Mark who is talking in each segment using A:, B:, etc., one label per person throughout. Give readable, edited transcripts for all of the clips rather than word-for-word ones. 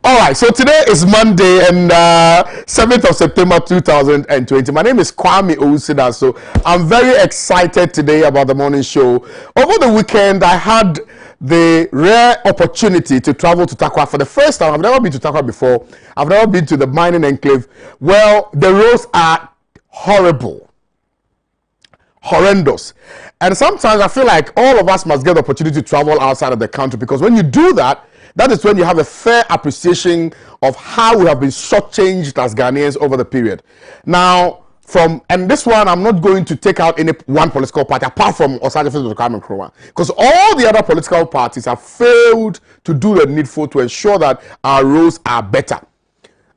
A: All right, so today is Monday and 7th of September 2020. My name is Kwame Owusu Danso. I'm very excited today about the morning show. Over the weekend, I had the rare opportunity to travel to Takwa for the first time. I've never been to Takwa before. I've never been to the mining enclave. Well, the roads are horrible, horrendous. And sometimes I feel like all of us must get the opportunity to travel outside of the country, because when you do that, that is when you have a fair appreciation of how we have been shortchanged as Ghanaians over the period. Now, and this one, I'm not going to take out any one political party apart from Osaje Kwame Nkrumah, because all the other political parties have failed to do the needful to ensure that our roads are better.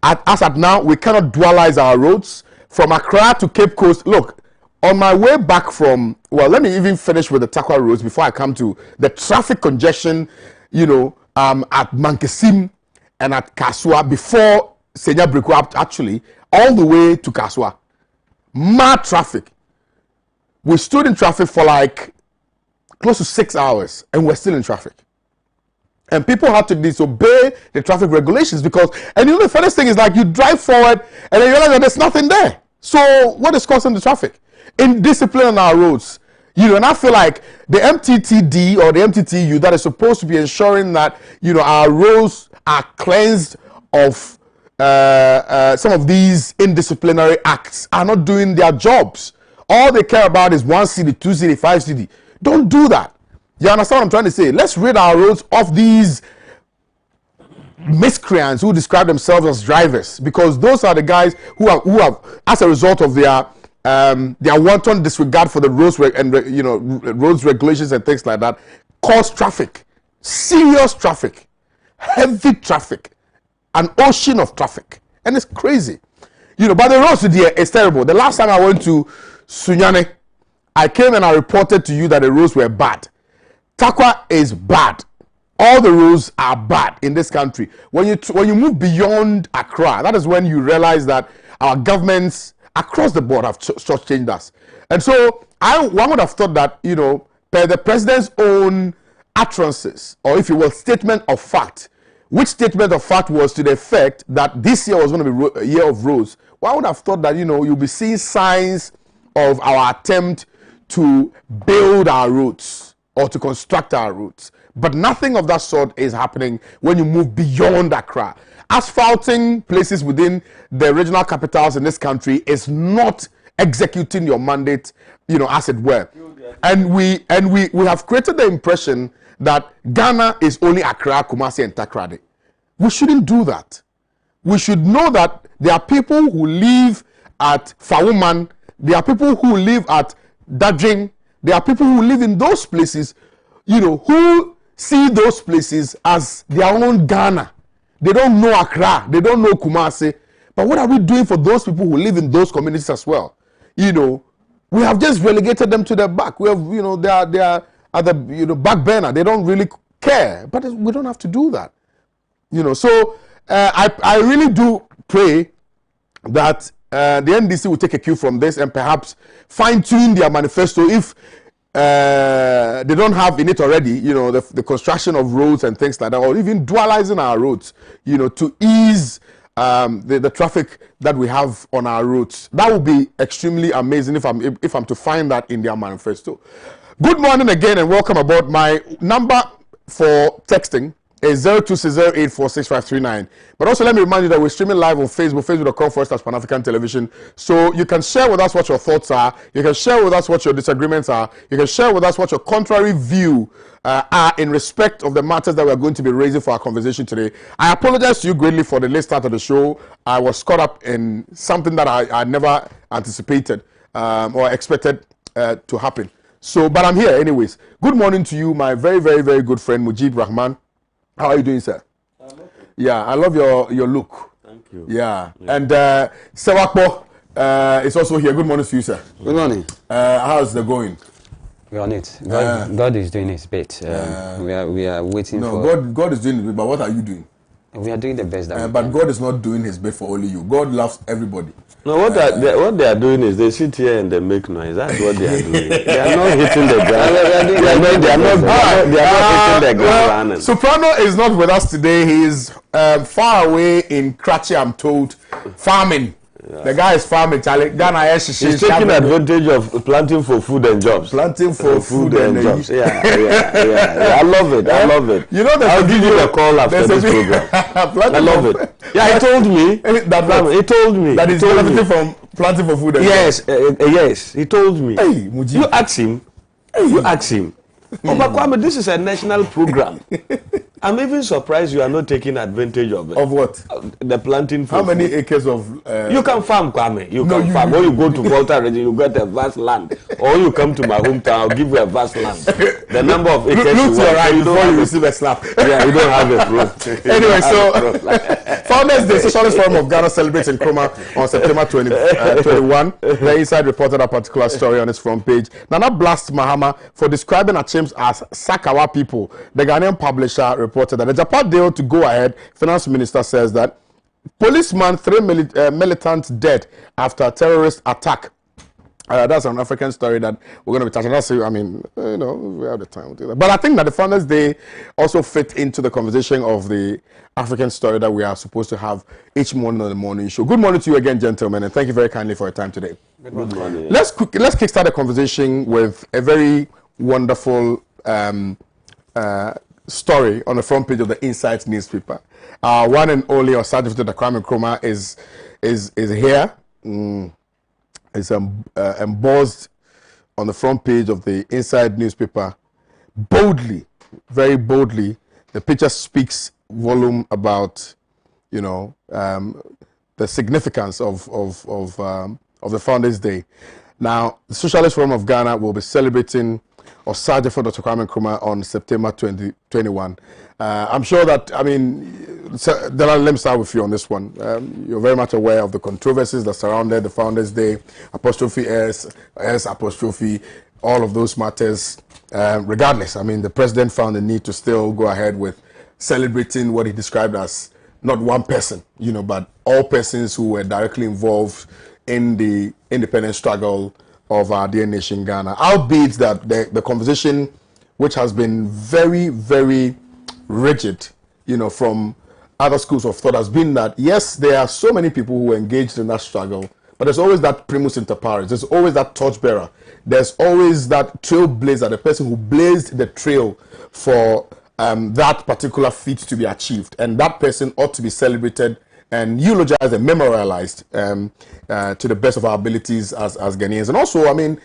A: As at now, we cannot dualize our roads from Accra to Cape Coast. Look, on my way back from, well, let me even finish with the Takwa roads before I come to the traffic congestion, at Mankesim and at Kasua before Senya Breku, actually, all the way to Kasua. Mad traffic. We stood in traffic for like close to 6 hours and we're still in traffic. And people had to disobey the traffic regulations because, and the funniest thing is, like, you drive forward and then you realize that there's nothing there. So what is causing the traffic? Indiscipline on our roads. And I feel like the MTTD or the MTTU that is supposed to be ensuring that, our roads are cleansed of some of these indisciplinary acts are not doing their jobs. All they care about is 1 city, 2 city, 5 city. Don't do that. You understand what I'm trying to say? Let's rid our roads of these miscreants who describe themselves as drivers, because those are the guys who have as a result of their wanton disregard for the roads roads regulations and things like that, cause traffic, serious traffic, heavy traffic, an ocean of traffic, and it's crazy. But the roads today is terrible. The last time I went to Sunyane, I came and I reported to you that the roads were bad. Takwa is bad. All the roads are bad in this country. When you move beyond Accra, that is when you realize that our governments across the board have changed us. And so one would have thought that, per the president's own utterances, or if you will, statement of fact, which statement of fact was to the effect that this year was going to be a year of roads, one would have thought that, you'll be seeing signs of our attempt to build our roads or to construct our roads. But nothing of that sort is happening when you move beyond Accra. Asphalting places within the regional capitals in this country is not executing your mandate, as it were. And we have created the impression that Ghana is only Accra, Kumasi, and Takrade. We shouldn't do that. We should know that there are people who live at Fawuman, there are people who live at Dajing, there are people who live in those places, who see those places as their own Ghana. They don't know Accra, they don't know Kumasi. But what are we doing for those people who live in those communities as well? We have just relegated them to the back. We have, they are at the back burner. They don't really care. But we don't have to do that. So I really do pray that the NDC will take a cue from this and perhaps fine-tune their manifesto if they don't have in it already, the construction of roads and things like that, or even dualizing our roads, to ease the traffic that we have on our roads. That would be extremely amazing if I'm to find that in their manifesto. Good morning again and welcome aboard. My number for texting is 0260846539. But also let me remind you that we're streaming live on Facebook, facebook.com/Pan-African Television. So you can share with us what your thoughts are. You can share with us what your disagreements are. You can share with us what your contrary view are in respect of the matters that we're going to be raising for our conversation today. I apologize to you greatly for the late start of the show. I was caught up in something that I never anticipated or expected to happen. But I'm here anyways. Good morning to you, my very, very, very good friend, Mujib Rahman. How are you doing, sir? Okay. Yeah, I love your look.
B: Thank you.
A: Yeah. And Sewakpo is also here. Good morning to you, sir.
B: Good morning.
A: How's the going?
B: We're on it. God is doing his bit. We are waiting for...
A: God is doing it, but what are you doing?
B: We are doing the best that
A: but God is not doing his bit for only you. God loves everybody.
C: No, what they are doing is they sit here and they make noise. That's what they are doing. They are not hitting the ground. They are not hitting the ground.
A: Soprano is not with us today. He is far away in Krachi, I'm told, farming. Yeah. The guy is farming, Charlie.
C: He's taking advantage of planting for food and jobs.
A: Planting for food and jobs.
C: Yeah. I love it. I love it.
A: You know,
C: I'll give you a call after this program. I love it. Yeah, he told me. He told me.
A: That is benefiting from planting for food and
C: jobs. Yes, he told me.
A: Hey,
C: you ask him. You ask him. Oh, but Kwame, this is a national program. I'm even surprised you are not taking advantage of it.
A: Of what?
C: The planting for
A: How many
C: food.
A: acres of...
C: You can farm, Kwame. You can farm. When you go to Volta region, you get a vast land. Or you come to my hometown, I'll give you a vast land. The number of acres
A: you want. Look to your right before you receive a slap.
C: Yeah, you don't have a fruit.
A: Anyway, so... Founders Day, Socialist Forum of Ghana celebrates in Nkrumah on September 21. The Inside reported a particular story on its front page. Nana blasts Mahama for describing Achims as Sakawa people. The Ghanaian publisher reported that the Agyapa deal to go ahead. Finance Minister says that policeman, 3 militants dead after terrorist attack. That's an African story that we're going to be touching. That's, I mean, you know, we have the time to do that. But I think that the Founders Day also fit into the conversation of the African story that we are supposed to have each morning on the morning show. Good morning to you again, gentlemen, and thank you very kindly for your time today.
B: Good morning.
A: Let's kickstart the conversation with a very wonderful story on the front page of the Insight newspaper. One and only Osagyefo Kwame Nkrumah is here. It's embossed on the front page of the Inside newspaper. Boldly, very boldly, the picture speaks volume about, you know, the significance of the Founders Day. Now, the Socialist Forum of Ghana will be celebrating Osagyefo Kwame Nkrumah on September 2021. I'm sure that, I mean, let me start with you on this one. You're very much aware of the controversies that surrounded the Founders Day, apostrophe S, apostrophe, all of those matters. Regardless, I mean, the president found the need to still go ahead with celebrating what he described as not one person, you know, but all persons who were directly involved in the independence struggle of our dear nation, Ghana. Albeit that the conversation, which has been very, very rigid, you know, from other schools of thought, has been that, yes, there are so many people who are engaged in that struggle, but there's always that primus inter pares. There's always that torchbearer. There's always that trailblazer, the person who blazed the trail for that particular feat to be achieved. And that person ought to be celebrated and eulogized and memorialized to the best of our abilities as Ghanaians. And also, I mean,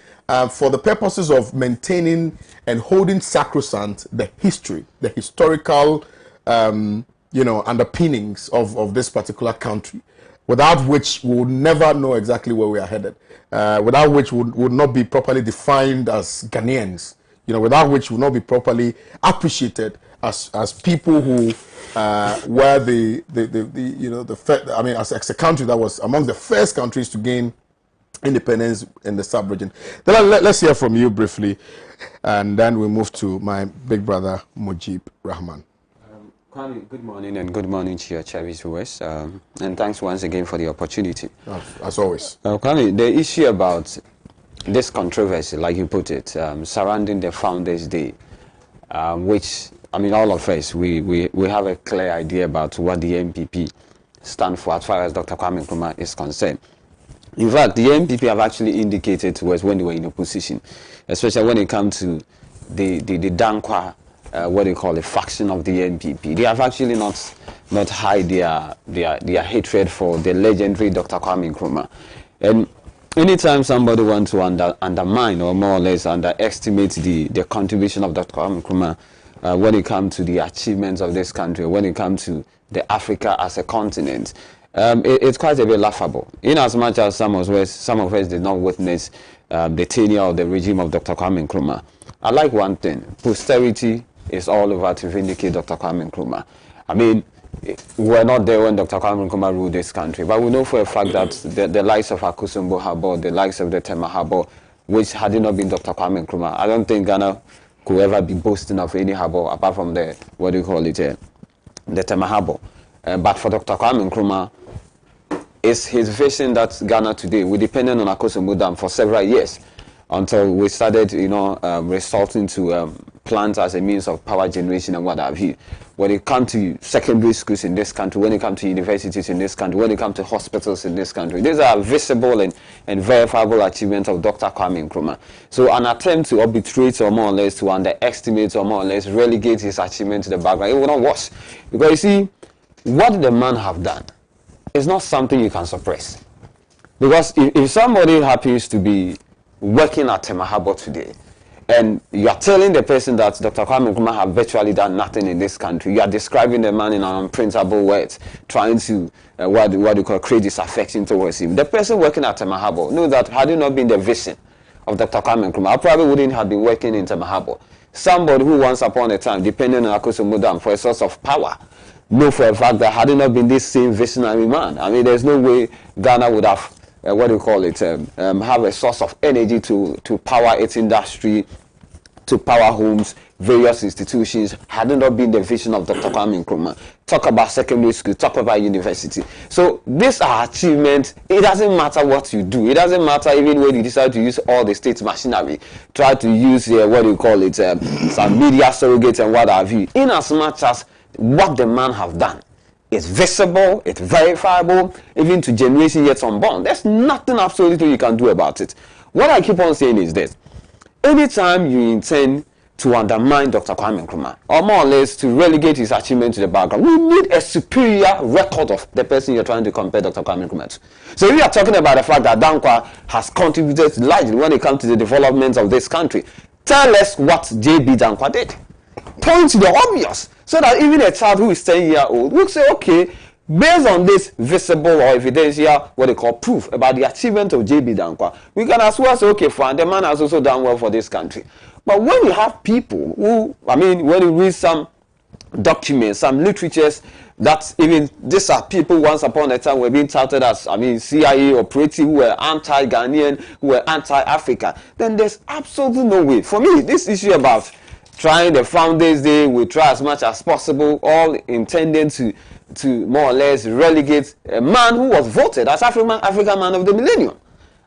A: for the purposes of maintaining and holding sacrosanct the history, the historical, you know, underpinnings of this particular country, without which we would never know exactly where we are headed, without which we would not be properly defined as Ghanaians, you know, without which we would not be properly appreciated as people who were the you know, I mean, as a country that was among the first countries to gain independence in the sub-region. Then let's hear from you briefly, and then we move to my big brother Mujib Rahman.
B: Kwame, good morning, and good morning to your Chavis viewers, and thanks once again for the opportunity.
A: As always.
B: Kwame, the issue about this controversy, like you put it, surrounding the Founders Day, which, I mean, all of us, we have a clear idea about what the MPP stand for as far as Dr. Kwame Nkrumah is concerned. In fact, the MPP have actually indicated to us when they were in opposition, especially when it comes to the Dankwa, what they call a faction of the MPP. They have actually not hide their hatred for the legendary Dr. Kwame Nkrumah. And anytime somebody wants to undermine or more or less underestimate the contribution of Dr. Kwame Nkrumah when it comes to the achievements of this country, when it comes to the Africa as a continent, it's quite a bit laughable. In as much as some of us did not witness the tenure of the regime of Dr. Kwame Nkrumah, I like one thing: posterity is all over to vindicate Dr. Kwame Nkrumah. I mean, we're not there when Dr. Kwame Nkrumah ruled this country, but we know for a fact that the likes of Akosombo Harbor, the likes of the Tema Harbor, which had it not been Dr. Kwame Nkrumah, I don't think Ghana could ever be boasting of any harbor apart from the, what do you call it, the Tema Harbor. But for Dr. Kwame Nkrumah, it's his vision that Ghana today, we depended on Akosombo Dam for several years until we started, resorting to plants as a means of power generation and what have you. When it comes to secondary schools in this country, when it comes to universities in this country, when it comes to hospitals in this country, these are visible and verifiable achievements of Dr. Kwame Nkrumah. So an attempt to arbitrate or more or less to underestimate or more or less relegate his achievement to the background, it will not work. Because you see, what the man have done is not something you can suppress. Because if somebody happens to be working at Temahabo today, and you are telling the person that Dr. Kwame Nkrumah have virtually done nothing in this country, you are describing the man in an unprintable words, trying to what you call create this affection towards him. The person working at Temahabo knows that had it not been the vision of Dr. Kwame Nkrumah, I probably wouldn't have been working in Temahabo. Somebody who once upon a time, depending on Akosombo Dam for a source of power, know for a fact that had it not been this same visionary man, I mean, there's no way Ghana would have have a source of energy to power its industry, to power homes, various institutions, had it not been the vision of Dr. Kwame Nkrumah. Talk about secondary school, talk about university. So these are achievements. It doesn't matter what you do. It doesn't matter even when you decide to use all the state machinery, try to use some media surrogates and what have you. In as much as what the man have done, it's visible, it's verifiable, even to generation yet unborn. There's nothing absolutely you can do about it. What I keep on saying is this. Anytime you intend to undermine Dr. Kwame Nkrumah, or more or less to relegate his achievement to the background, we need a superior record of the person you're trying to compare Dr. Kwame Nkrumah to. So if you are talking about the fact that Dankwa has contributed largely when it comes to the development of this country, tell us what J.B. Dankwa did. Point to the obvious, so that even a child who is 10 years old will say, okay, based on this visible or evidential, what they call proof about the achievement of J.B. Dankwa, we can as well say, okay, fine, the man has also done well for this country. But when you have people who, when you read some documents, some literatures, that even these are people once upon a time were being touted as, CIA operative, who were anti-Ghanaian, who were anti-Africa, then there's absolutely no way. For me, this issue about trying the Founders Day, we try as much as possible, all intended to more or less relegate a man who was voted as African Man of the Millennium.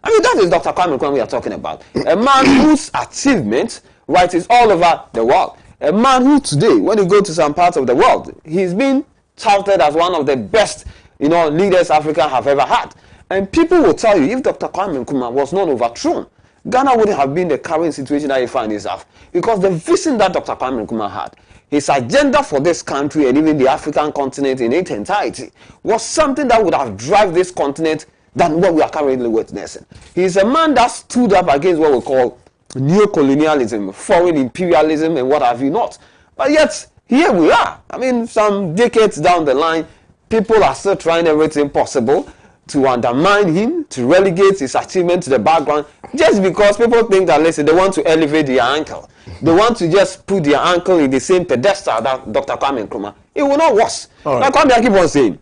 B: That is Dr. Kwame Nkrumah we are talking about. A man whose achievement, right, is all over the world. A man who today, when you go to some parts of the world, he's been touted as one of the best, leaders Africa have ever had. And people will tell you, if Dr. Kwame Nkrumah was not overthrown, Ghana wouldn't have been the current situation that he found itself. Because the vision that Dr. Kwame Nkrumah had, his agenda for this country and even the African continent in its entirety, was something that would have driven this continent than what we are currently witnessing. He's a man that stood up against what we call neo-colonialism, foreign imperialism, and what have you not. But yet, here we are. Some decades down the line, people are still trying everything possible to undermine him, to relegate his achievement to the background, just because people think that, listen, they want to elevate their uncle. They want to just put their uncle in the same pedestal that Dr. Kwame Nkrumah. It will not work. Like Kwame, I keep on saying,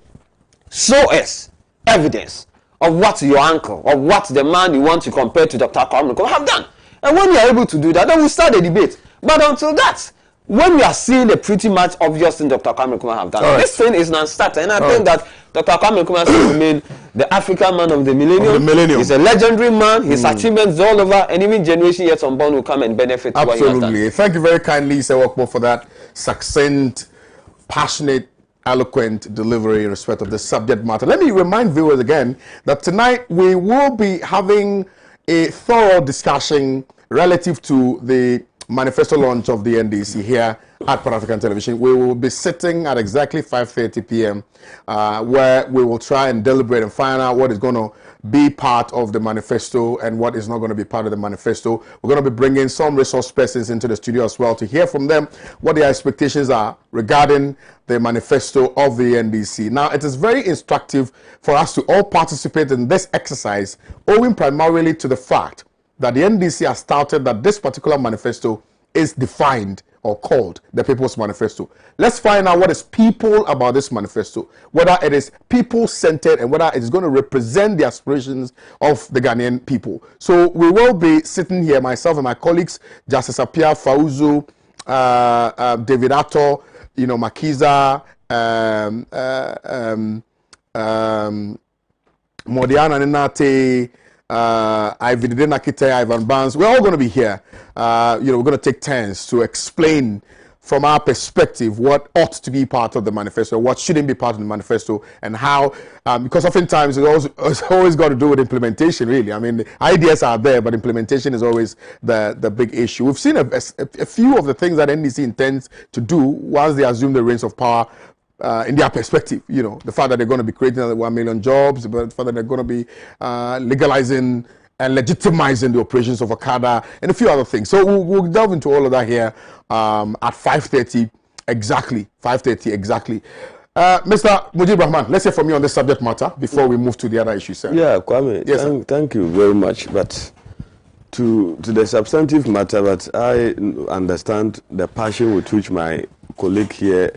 B: show us evidence of what your uncle, or what the man you want to compare to Dr. Kwame Nkrumah have done. And when you are able to do that, then we'll start the debate. But until that, when we are seeing a pretty much obvious thing Dr. Kwame Nkrumah have done, this thing is non-starter. And I think that Dr. Kwame Nkrumah should remain the African man of the millennium. He's a legendary man. His achievements all over, and even generation yet unborn will come and benefit.
A: Absolutely. Thank you very kindly, Sir Wakbo, for that succinct, passionate, eloquent delivery in respect of the subject matter. Let me remind viewers again that tonight we will be having a thorough discussion relative to the manifesto launch of the NDC here at Pan African Television. We will be sitting at exactly 5:30 p.m. Where we will try and deliberate and find out what is going to be part of the manifesto and what is not going to be part of the manifesto. We're going to be bringing some resource persons into the studio as well to hear from them what their expectations are regarding the manifesto of the NDC. Now, it is very instructive for us to all participate in this exercise, owing primarily to the fact that the NDC has started that this particular manifesto is defined or called the People's Manifesto. Let's find out what is people about this manifesto, whether it is people-centered and whether it is going to represent the aspirations of the Ghanaian people. So we will be sitting here, myself and my colleagues, Justice Apia, Fauzu, David Atto, Makiza, Modiana Nenate, Ivan Nakite, Ivan Barnes. We're all going to be here. We're going to take turns to explain from our perspective what ought to be part of the manifesto, what shouldn't be part of the manifesto, and how, because oftentimes it's always got to do with implementation, really. I mean, the ideas are there, but implementation is always the big issue. We've seen a few of the things that NDC intends to do once they assume the reins of power. In their perspective, the fact that they're going to be creating another 1 million jobs, but the fact that they're going to be legalizing and legitimizing the operations of Okada and a few other things. So we'll delve into all of that here at 5:30 exactly. 5:30 exactly. Mr. Mujib Rahman, let's hear from you on this subject matter before we move to the other issues, sir.
C: Yeah, Kwame,
A: yes,
C: thank you very much. But to the substantive matter, but I understand the passion with which my colleague here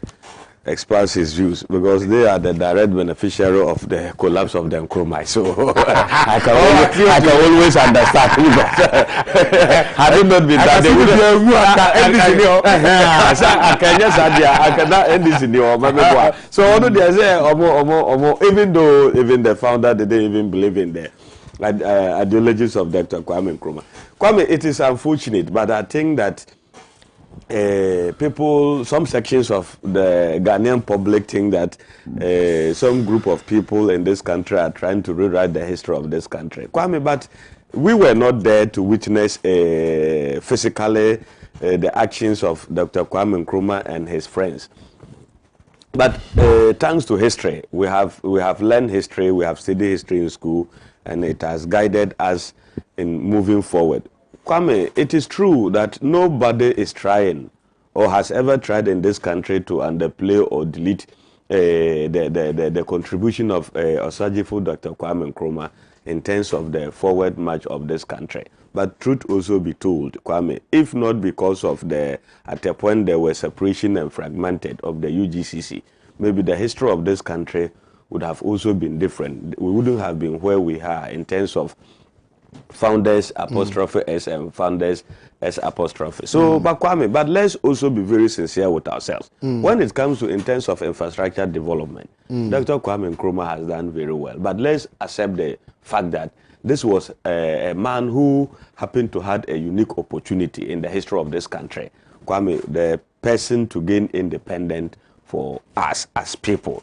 C: express his views, because they are the direct beneficiary of the collapse of the Nkrumah. So I can always understand. Had it not been that, I can just end this in your. So although they say even though the founder didn't even believe in the ideologies of Dr. Kwame Nkrumah. Kwame, it is unfortunate, but I think that some sections of the Ghanaian public think that some group of people in this country are trying to rewrite the history of this country. Kwame, but we were not there to witness physically the actions of Dr. Kwame Nkrumah and his friends. But thanks to history, we have learned history, we have studied history in school, and it has guided us in moving forward. Kwame, it is true that nobody is trying or has ever tried in this country to underplay or delete the contribution of Osajifo Dr. Kwame Nkrumah in terms of the forward march of this country. But truth also be told, Kwame, if not because of at a point there was separation and fragmented of the UGCC, maybe the history of this country would have also been different. We wouldn't have been where we are in terms of founders apostrophe S and founders S apostrophe. So, but Kwame, but let's also be very sincere with ourselves. When it comes to in terms of infrastructure development, Dr. Kwame Nkrumah has done very well. But let's accept the fact that this was a man who happened to have a unique opportunity in the history of this country. Kwame, the person to gain independence for us as people.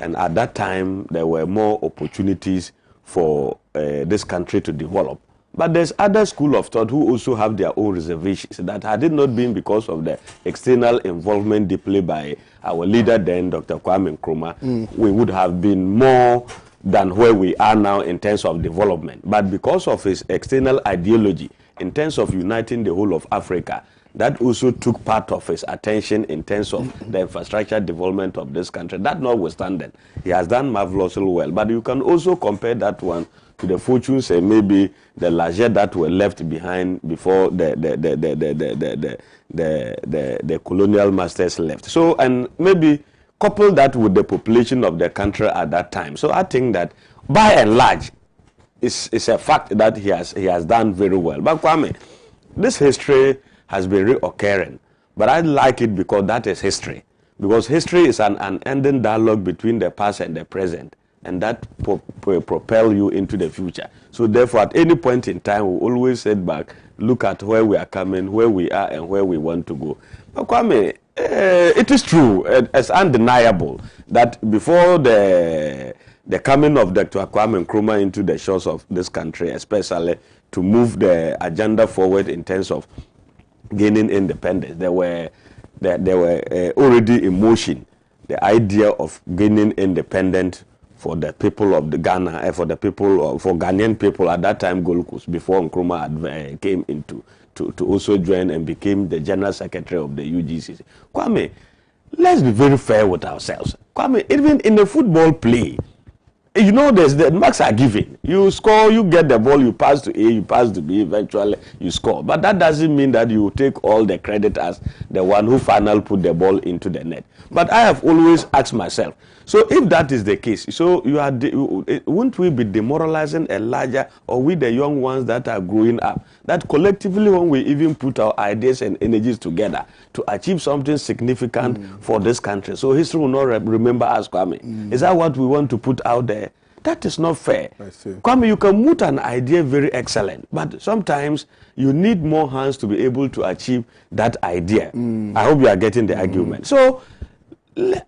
C: And at that time, there were more opportunities for this country to develop. But there's other school of thought who also have their own reservations that had it not been because of the external involvement displayed by our leader then, Dr. Kwame Nkrumah, we would have been more than where we are now in terms of development. But because of his external ideology, in terms of uniting the whole of Africa, that also took part of his attention in terms of the infrastructure development of this country. That notwithstanding, he has done marvelously well. But you can also compare that one to the fortunes and maybe the largesse that were left behind before the colonial masters left. So, and maybe couple that with the population of the country at that time. So I think that by and large, it's a fact that he has done very well. But Kwame, this history has been reoccurring, but I like it because that is history. Because history is an unending dialogue between the past and the present, and that propel you into the future. So therefore, at any point in time, we always sit back, look at where we are coming, where we are, and where we want to go. But Kwame, it is true, it's undeniable that before the coming of Dr. Kwame Nkrumah into the shores of this country, especially to move the agenda forward in terms of gaining independence, there were already in motion the idea of gaining independence for the people of the Ghana, for Ghanaian people at that time, Gold Coast, before Nkrumah came into to also join and became the general secretary of the UGCC. Kwame, let's be very fair with ourselves. Kwame, even in the football play, you know, the marks are given. You score, you get the ball, you pass to A, you pass to B, eventually you score. But that doesn't mean that you take all the credit as the one who finally put the ball into the net. But I have always asked myself, so if that is the case, so won't we be demoralizing a larger, or we the young ones that are growing up, that collectively when we even put our ideas and energies together to achieve something significant for this country, so history will not remember us, Kwame. Is that what we want to put out there? That is not fair.
A: I see.
C: Kwame, you can put an idea very excellent, but sometimes you need more hands to be able to achieve that idea. I hope you are getting the argument. So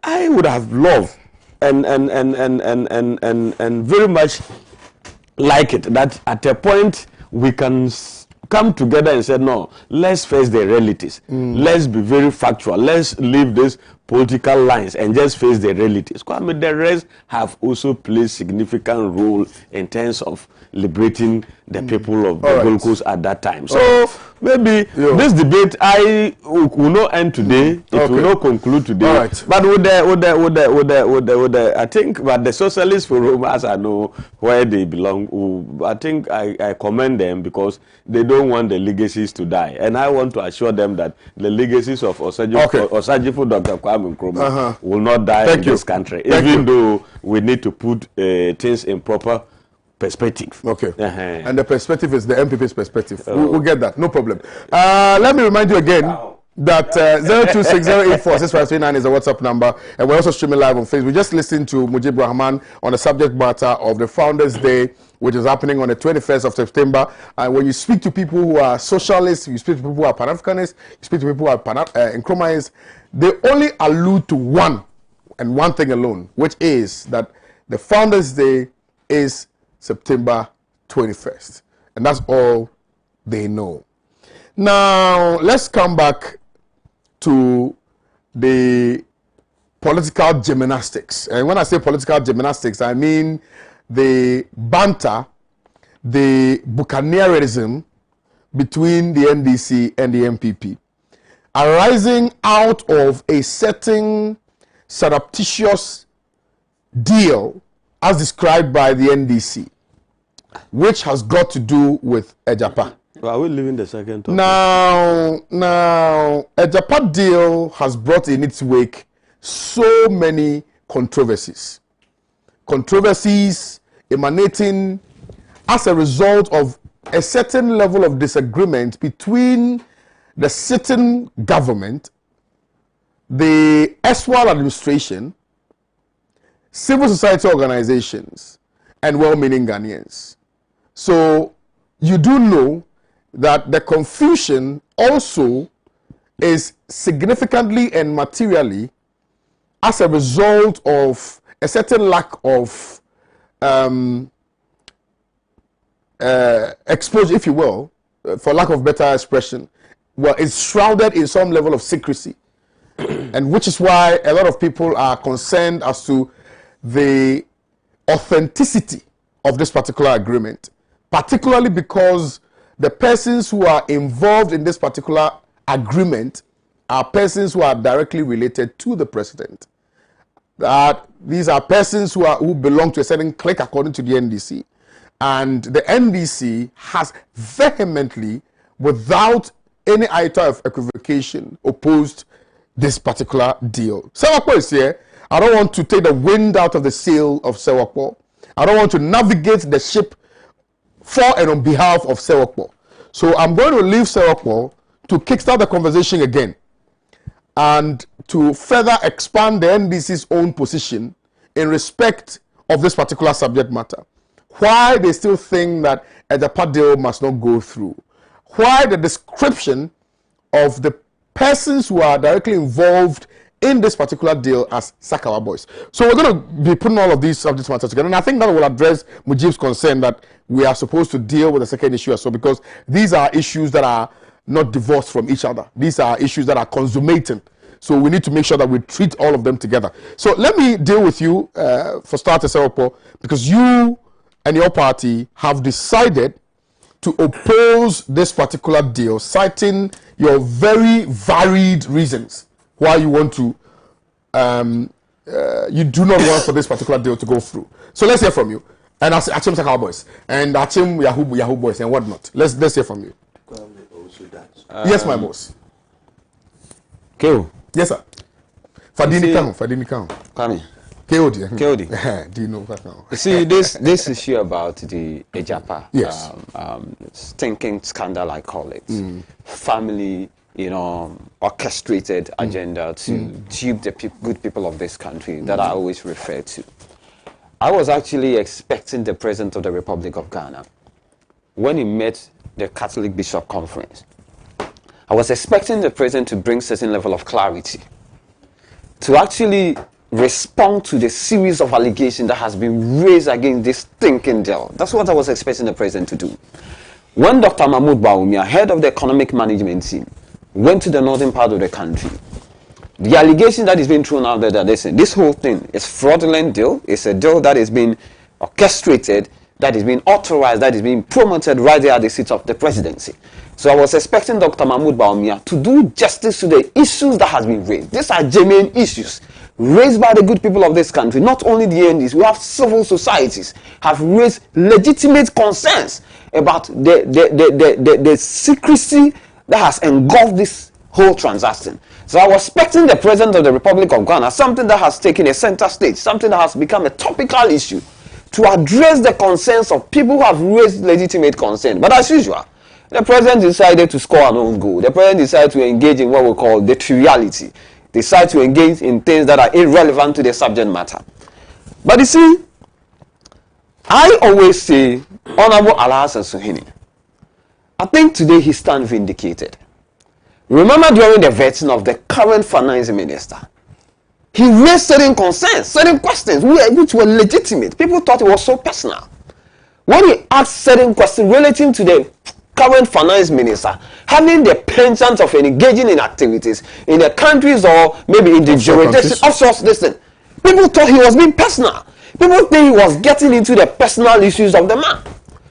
C: I would have loved and very much like it that at a point we can come together and say, no, let's face the realities. Let's be very factual. Let's leave these political lines and just face the realities. Kwame, the rest have also played significant role in terms of liberating the people of the Gold Coast at that time. So maybe this debate will not end today. It will not conclude today. But with the I think, but the Socialist Forum, as I know where they belong, I think I commend them because they don't want the legacies to die, and I want to assure them that the legacies of Osagyefo Dr. Kwame Nkrumah will not die in this country, even though we need to put things in proper perspective.
A: And the perspective is the MPP's perspective. We'll get that, no problem. Let me remind you again that 026084653 is the WhatsApp number, and we're also streaming live on Facebook. We just listened to Mujib Rahman on the subject matter of the Founders Day, which is happening on the 21st of September. And when you speak to people who are socialists, you speak to people who are Pan-Africanists, you speak to people who are Nkrumahs, they only allude to one thing alone, which is that the Founders Day is September 21st. And that's all they know. Now, let's come back to the political gymnastics. And when I say political gymnastics, I mean the banter, the buccaneerism between the NDC and the MPP, arising out of a certain surreptitious deal as described by the NDC, which has got to do with Agyapa.
C: Are we leaving the second topic?
A: Now, Agyapa deal has brought in its wake so many controversies. Controversies emanating as a result of a certain level of disagreement between the sitting government, the erstwhile administration, civil society organizations, and well-meaning Ghanaians. So you do know that the confusion also is significantly and materially as a result of a certain lack of exposure, if you will, for lack of better expression. Well, it's shrouded in some level of secrecy, and which is why a lot of people are concerned as to the authenticity of this particular agreement, particularly because the persons who are involved in this particular agreement are persons who are directly related to the president. That these are persons who belong to a certain clique according to the NDC, and the NDC has vehemently, without any iota of equivocation, opposed this particular deal. Sewakpo is here. I don't want to take the wind out of the sail of Sewakpo. I don't want to navigate the ship for and on behalf of Sewakpo. So I'm going to leave Sewakpo to kickstart the conversation again and to further expand the NDC's own position in respect of this particular subject matter. Why they still think that a Agyapa deal must not go through. Why the description of the persons who are directly involved in this particular deal as Sakawa boys. So we're going to be putting all of these subject matters together, and I think that will address Mujib's concern that we are supposed to deal with the second issue as well, because these are issues that are not divorced from each other. These are issues that are consummating. So we need to make sure that we treat all of them together. So let me deal with you for starters, Sewakpo, because you and your party have decided to oppose this particular deal, citing your very varied reasons why you want to you do not want for this particular deal to go through. So let's hear from you. And Achim Sakala boys and Achim Yahoo boys and whatnot. Let's hear from you.
C: Kwame Owusu Danso.
A: Yes, my boss.
B: Keo.
A: Yes, sir. Fadini Kang.
B: Kwame.
A: KOD. Do you know that now?
B: You see, this issue about the Agyapa,
A: yes,
B: stinking scandal, I call it, family, orchestrated agenda to dupe the good people of this country that I always refer to. I was actually expecting the President of the Republic of Ghana, when he met the Catholic Bishop Conference, I was expecting the President to bring certain level of clarity, to actually respond to the series of allegations that has been raised against this stinking deal. That's what I was expecting the President to do. When Dr. Mahmoud Bawumia, head of the economic management team, went to the northern part of the country, the allegation that is being thrown out there that this whole thing is fraudulent deal, it's a deal that is being orchestrated, that is being authorized, that is being promoted right there at the seat of the presidency. So I was expecting Dr. Mahmoud Bawumia to do justice to the issues that has been raised. These are genuine issues raised by the good people of this country. Not only the NDs, we have civil societies have raised legitimate concerns about the secrecy that has engulfed this whole transaction. So I was expecting the President of the Republic of Ghana, something that has taken a center stage, something that has become a topical issue, to address the concerns of people who have raised legitimate concern. But as usual, the President decided to score an own goal. The President decided to engage in what we call the triviality. Decide to engage in things that are irrelevant to the subject matter. But you see, I always say, Honorable Alhassan Suhini, I think today he stands vindicated. Remember during the vetting of the current finance minister, he raised certain concerns, certain questions which were legitimate. People thought it was so personal. When he asked certain questions relating to the current finance minister having the penchant of engaging in activities in the countries or maybe in the jurisdiction offshore, listen, people thought he was being personal. People think he was getting into the personal issues of the man.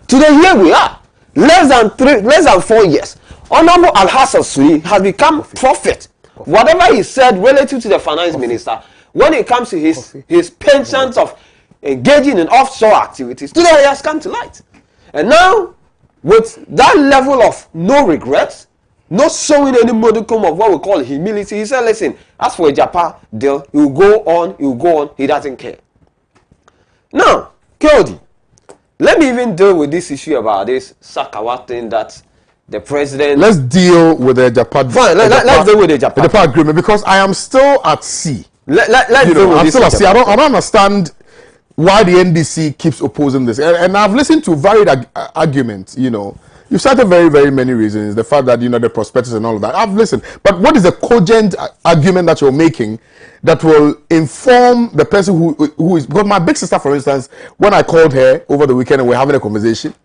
B: Today here we are, less than 4 years. Honorable Alhassan Suhini has become prophet. Whatever he said relative to the finance minister, when it comes to his penchant of engaging in offshore activities, today he has come to light. And now, with that level of no regrets, not showing any modicum of what we call humility, he said, listen, as for Agyapa deal, he will go on, he doesn't care. Now, Kodi, let me even deal with this issue about this Sakawa thing that the president...
A: Let's deal with the Agyapa.
B: Fine, let's deal with the Agyapa
A: agreement, because I am still at sea.
B: Let's deal with
A: I'm
B: this
A: still at sea. I don't understand why the NDC keeps opposing this. And I've listened to varied arguments, You've cited very, very many reasons. The fact that, the prospectus and all of that. I've listened. But what is the cogent argument that you're making that will inform the person who is... Because my big sister, for instance, when I called her over the weekend and we're having a conversation,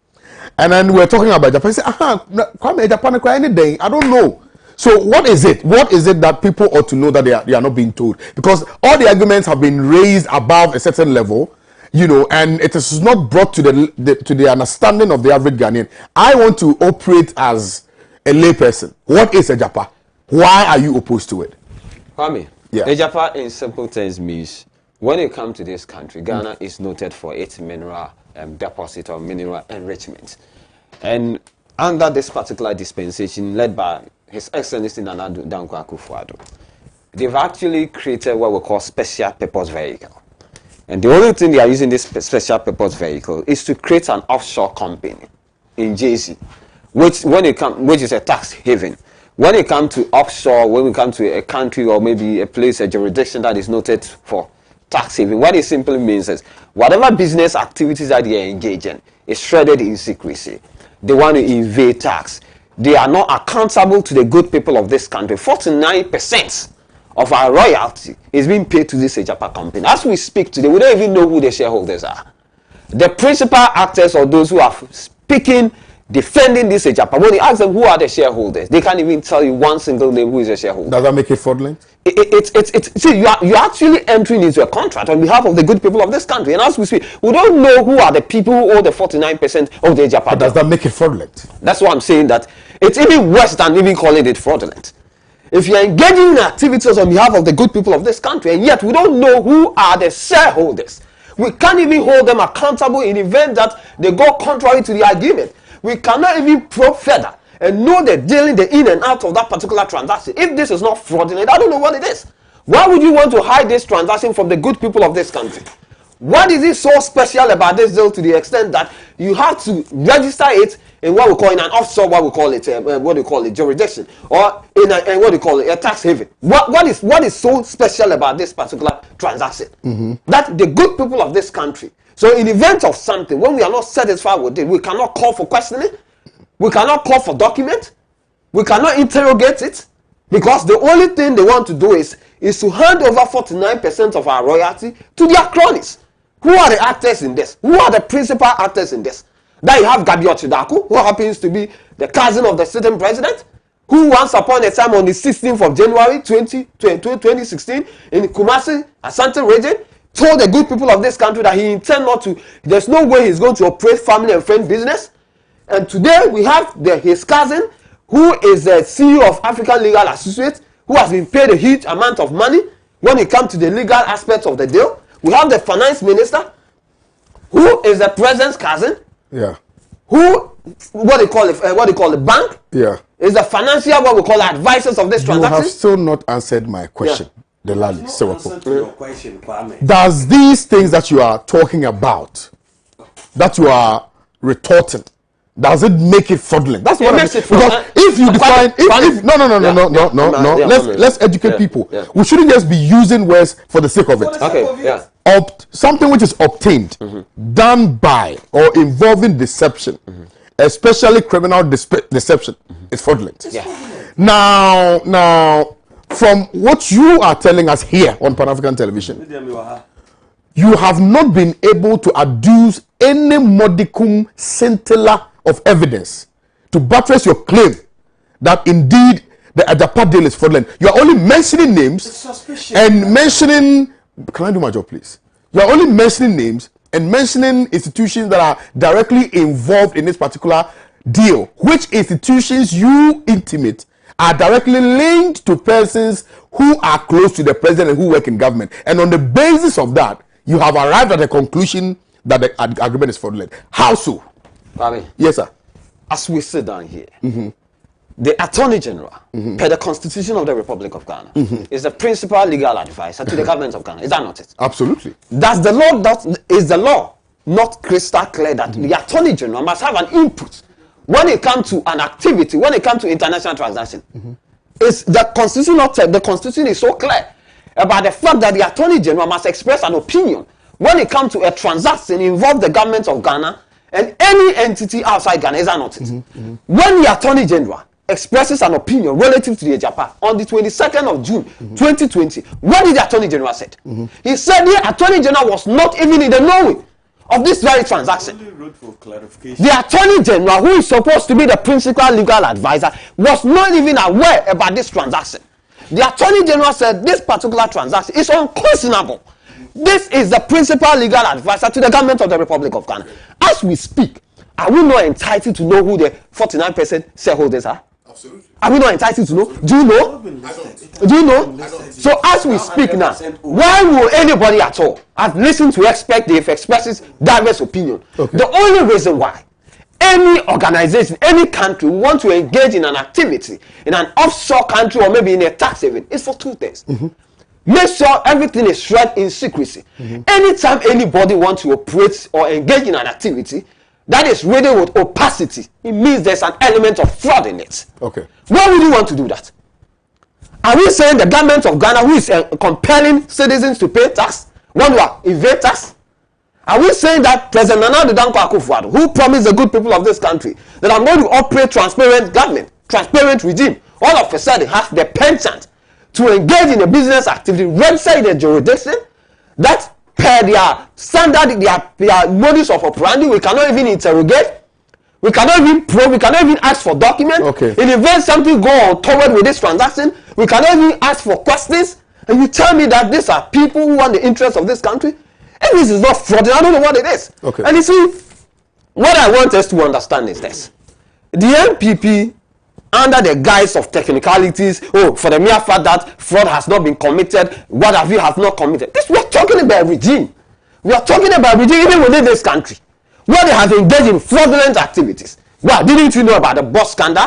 A: and then we're talking about Japan, she said, Kwame, Japan, any day. I don't know. So what is it? What is it that people ought to know that they are not being told? Because all the arguments have been raised above a certain level, and it is not brought to the understanding of the average Ghanaian. I want to operate as a layperson. What is Agyapa? Why are you opposed to it?
B: Kwame, Agyapa in simple terms means when you come to this country, Ghana is noted for its mineral deposit or mineral enrichment. And under this particular dispensation led by His Excellency Nana Dankwa Akufo-Addo, they've actually created what we call special purpose vehicle. And the only thing they are using this special purpose vehicle is to create an offshore company in JC, which is a tax haven. When it comes to offshore, when we come to a country or maybe a place, a jurisdiction that is noted for tax haven, what it simply means is whatever business activities that they are engaged in is shredded in secrecy. They want to evade tax. They are not accountable to the good people of this country. 49% of our royalty is being paid to this Agyapa company. As we speak today, we don't even know who the shareholders are. The principal actors or those who are speaking, defending this Agyapa, when you ask them who are the shareholders, they can't even tell you one single name who is a shareholder.
A: Does that make it fraudulent?
B: See, you're actually entering into a contract on behalf of the good people of this country. And as we speak, we don't know who are the people who owe the 49% of the Agyapa. But
A: does that make it fraudulent?
B: That's why I'm saying that it's even worse than even calling it fraudulent.
D: if you're engaging in activities on behalf of the good people of this country, and yet we don't know who are the shareholders, we can't even hold them accountable in the event that they go contrary to the agreement. We cannot even probe further and know the dealing, the in and out of that particular transaction. If this is not fraudulent, I don't know what it is. Why would you want to hide this transaction from the good people of this country? What is it so special about this deal to the extent that you have to register it in what we call in an offshore, what we call it, jurisdiction, or in a tax haven? What is so special about this particular transaction? That the good people of this country. So in event of something, when we are not satisfied with it, we cannot call for questioning, we cannot call for document, we cannot interrogate it, because the only thing they want to do is to hand over 49% of our royalty to their cronies. Who are the actors in this? Who are the principal actors in this? Then you have Gabi Ochidaku, who happens to be the cousin of the sitting president, who once upon a time on the 16th of January 2016 in Kumasi, Asante region, told the good people of this country that he intends not to, there's no way he's going to operate family and friend business. And today we have his cousin, who is the CEO of African Legal Associates, who has been paid a huge amount of money when it comes to the legal aspects of the deal. We have the finance minister, who is the president's cousin.
A: Yeah.
D: Who, what they call the bank.
A: Yeah.
D: Is the financial, what we call advisors of this transaction.
A: You have still not answered my question.
D: Yeah.
A: Delali
C: Answer your question, Kwame.
A: Does these things that you are talking about, that you are retorting, does it make it fraudulent? That's what I mean. Because if you define, no, let's educate people.
D: Yeah.
A: We shouldn't just be using words for the sake of it.
D: Okay, yeah.
A: Something which is obtained, done by, or involving deception, especially criminal deception, is fraudulent.
D: Yeah.
A: Now, from what you are telling us here on Pan-African Television, you have not been able to adduce any modicum scintilla of evidence to buttress your claim that indeed the Agyapa deal is fraudulent. You are only mentioning names and mentioning. Can I do my job, please? You are only mentioning names and mentioning institutions that are directly involved in this particular deal. Which institutions you intimate are directly linked to persons who are close to the president and who work in government. And on the basis of that, you have arrived at the conclusion that the agreement is fraudulent. How so?
D: Kwame,
A: Yes, sir.
D: as we sit down here, the Attorney General, per the Constitution of the Republic of Ghana, is the principal legal advisor to the government of Ghana. Is that not it?
A: Absolutely.
D: Is the law not crystal clear that the Attorney General must have an input when it comes to an activity, when it comes to international transaction? Is the Constitution not? The Constitution is so clear about the fact that the Attorney General must express an opinion when it comes to a transaction involve the government of Ghana and any entity outside Ghana. Is that not it? When the Attorney General expresses an opinion relative to the Agyapa on the 22nd of June 2020, what did the Attorney General say? He said the Attorney General was not even in the knowing of this very transaction. The Attorney General, who is supposed to be the principal legal advisor, was not even aware about this transaction. The Attorney General said this particular transaction is unquestionable. This is the principal legal advisor to the government of the Republic of Ghana. As we speak, are we not entitled to know who the 49% shareholders are?
A: Absolutely.
D: Are we not entitled to know? Do you know? Do you know? So as we speak now, why will anybody at all have listened to expect if expresses diverse opinion?
A: Okay.
D: The only reason why any organization, any country want to engage in an activity in an offshore country or maybe in a tax haven is for two things. Make sure everything is shrouded in secrecy. Anytime anybody wants to operate or engage in an activity that is riddled with opacity, it means there's an element of fraud in it.
A: Okay.
D: Why would you want to do that? Are we saying the government of Ghana, who is compelling citizens to pay tax, want to evade tax? Are we saying that President Nana Danko Akufo-Addo, who promised the good people of this country that I'm going to operate transparent government, transparent regime, all of a sudden has the penchant to engage in a business activity, register in a jurisdiction that per their standard, their modus of operandi, we cannot even interrogate, we cannot even probe, we cannot even ask for documents.
A: Okay.
D: In event something go on toward with this transaction, we cannot even ask for questions. And you tell me that these are people who want the interests of this country? And this is not fraud. I don't know what it is.
A: Okay.
D: And you see, what I want us to understand is this: the NPP under the guise of technicalities, for the mere fact that fraud has not been committed, what have you has not committed. We are talking about regime. We are talking about regime even within this country, where they have engaged in fraudulent activities. Well, didn't you know about the boss scandal?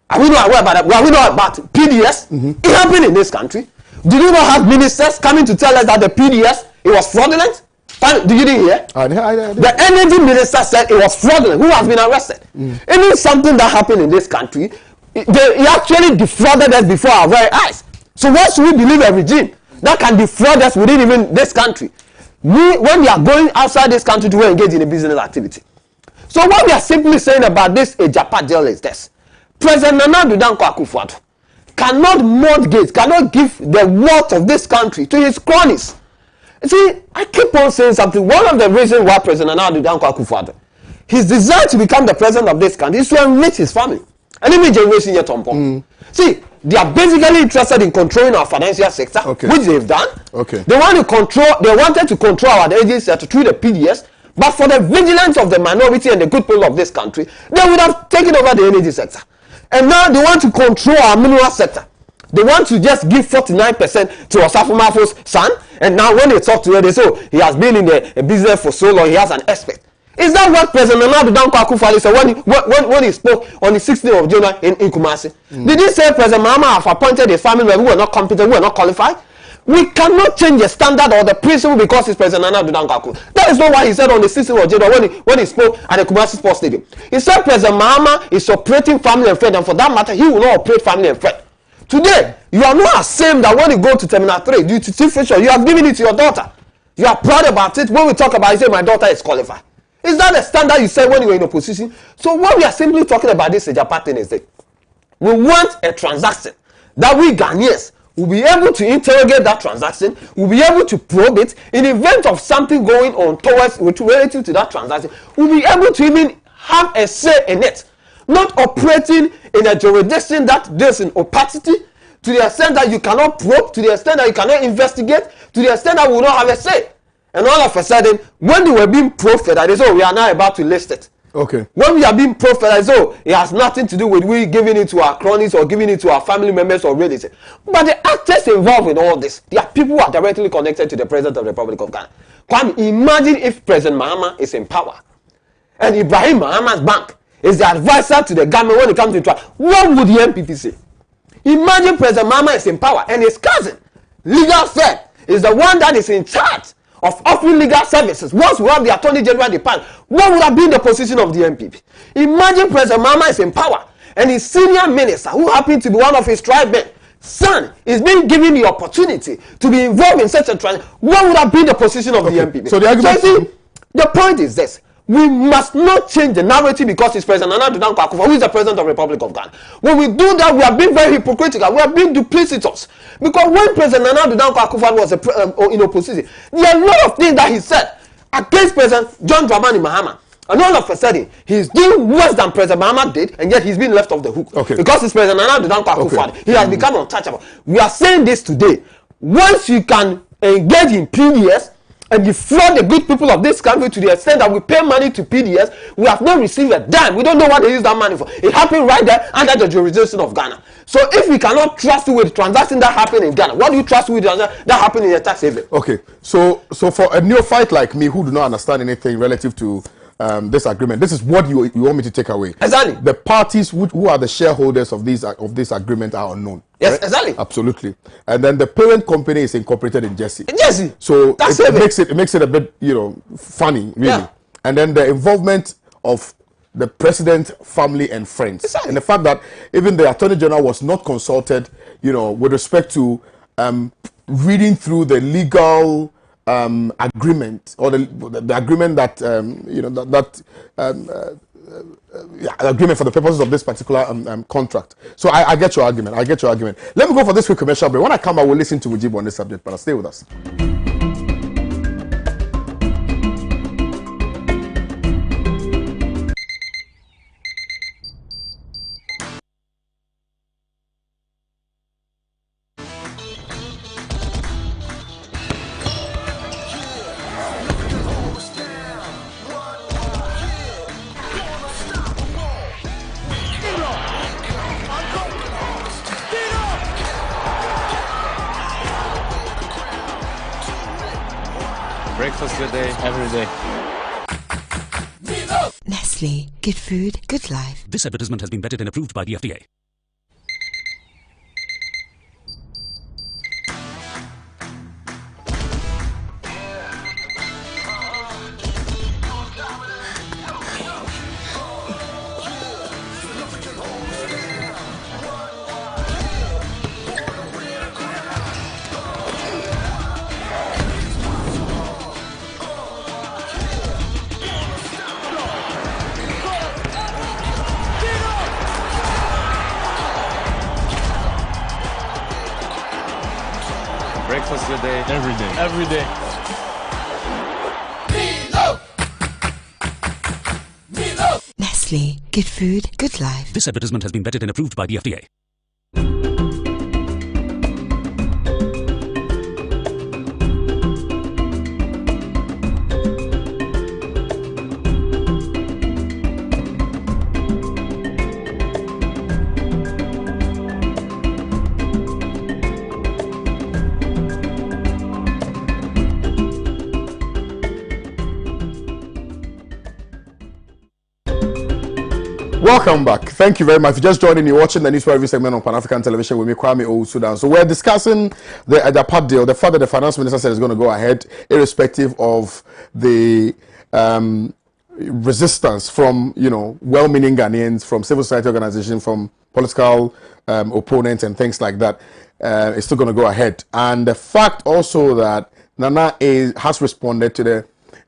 D: Are we not aware about that? Well, we know about PDS. It happened in this country. Did you not have ministers coming to tell us that the PDS, it was fraudulent? Did you didn't hear?
A: I
D: the energy minister said it was fraudulent. Who has been arrested? Even something that happened in this country, he actually defrauded us before our very eyes. So why should we believe a regime that can defraud us within even this country? When we are going outside this country to engage in a business activity. So what we are simply saying about this Agyapa deal is this. President Nana Danso Akufo-Addo cannot mortgage, cannot give the wealth of this country to his cronies. You see, I keep on saying something. One of the reasons why President Nana Danso Akufo-Addo, his desire to become the president of this country is to enrich his family. And every generation yet on See, they are basically interested in controlling our financial sector, which they've done. They wanted to control our energy sector through the PDS, but for the vigilance of the minority and the good people of this country, they would have taken over the energy sector. And now they want to control our mineral sector. They want to just give 49% to Osafo Mafo's son. And now when they talk to her, they say, he has been in the business for so long, he has an expert. Is that what President Nana Danso Akufo-Addo said when he spoke on the 16th of January in Kumasi? Did he say President Mahama have appointed a family member who are not competent, who are not qualified? We cannot change the standard or the principle because it's President Nana Danso Akufo-Addo. That is not what he said on the 16th of January when he spoke at the Kumasi Sports Stadium. He said President Mahama is operating family and friend, and for that matter, he will not operate family and friend. Today, you are not ashamed that when you go to Terminal 3, due to Chief Fisher, you have given it to your daughter. You are proud about it. When we talk about it, you say, my daughter is qualified. Is that the standard you said when you were in opposition? So what we are simply talking about this Agyapa thing is that we want a transaction that we Ghanaians will be able to interrogate that transaction, will be able to probe it. In the event of something going on relative to that transaction, we'll be able to even have a say in it. Not operating in a jurisdiction that deals in opacity, to the extent that you cannot probe, to the extent that you cannot investigate, to the extent that we will not have a say. And all of a sudden, when they were being profited, they said, we are now about to list it. When we are being profited, it has nothing to do with we giving it to our cronies or giving it to our family members or relatives. But the actors involved in all this, they are people who are directly connected to the President of the Republic of Ghana. Kwame, imagine if President Mahama is in power and Ibrahim Mahama's bank is the advisor to the government when it comes to trial. What would the MPP say? Imagine President Mahama is in power and his cousin, Legal Firm, is the one that is in charge of offering legal services. Once we have the Attorney General department, what would have been the position of the MPP? Imagine President Mahama is in power and his senior minister, who happened to be one of his tribesmen, son, is being given the opportunity to be involved in such a trial. What would have been the position of the MPP?
A: So the argument,
D: the point is this. We must not change the narrative because it's President Nana Danso Akufo, who is the President of the Republic of Ghana. When we do that, we are being very hypocritical. We are being duplicitous. Because when President Nana Danso Akufo was in opposition, there are a lot of things that he said against President John Dramani Mahama. And all of a sudden, he's doing worse than President Mahama did, and yet he's been left off the hook. Because it's President Nana Danso Akufo. He has become untouchable. We are saying this today. Once you can engage in PDS, and defraud the good people of this country to the extent that we pay money to PDS, we have not received a dime. We don't know what they use that money for. It happened right there under the jurisdiction of Ghana. So if we cannot trust you with the transaction that happened in Ghana, what do you trust with the transaction that happened in the tax haven?
A: So for a neophyte like me who do not understand anything relative to this agreement, this is what you want me to take away.
D: Exactly.
A: The parties who are the shareholders of this agreement are unknown.
D: Yes,
A: right?
D: exactly.
A: Absolutely. And then the parent company is incorporated in Jersey.
D: Jersey.
A: So it makes it a bit, funny, really.
D: Yeah.
A: And then the involvement of the president, family, and friends.
D: Exactly.
A: And the fact that even the Attorney General was not consulted, with respect to reading through the legal agreement or the agreement that agreement for the purposes of this particular contract. So I get your argument. Let me go for this quick commercial break. When I come, I will listen to Mujibu on this subject. But stay with us.
E: Breakfast good day, every day.
F: Nestle. Good food, good life.
G: This advertisement has been vetted and approved by the FDA.
E: Breakfast good day, every day. Every day.
F: Nestle. Good food, good life.
G: This advertisement has been vetted and approved by the FDA.
A: Welcome back. Thank you very much. If you just joined in, you're watching the News Review segment on Pan-African Television with me, Kwame Owusu Danso. So we're discussing the Agyapa deal. The fact that the finance minister said it's going to go ahead, irrespective of the resistance from, well-meaning Ghanaians, from civil society organizations, from political opponents and things like that. It's still going to go ahead. And the fact also that Nana has responded to the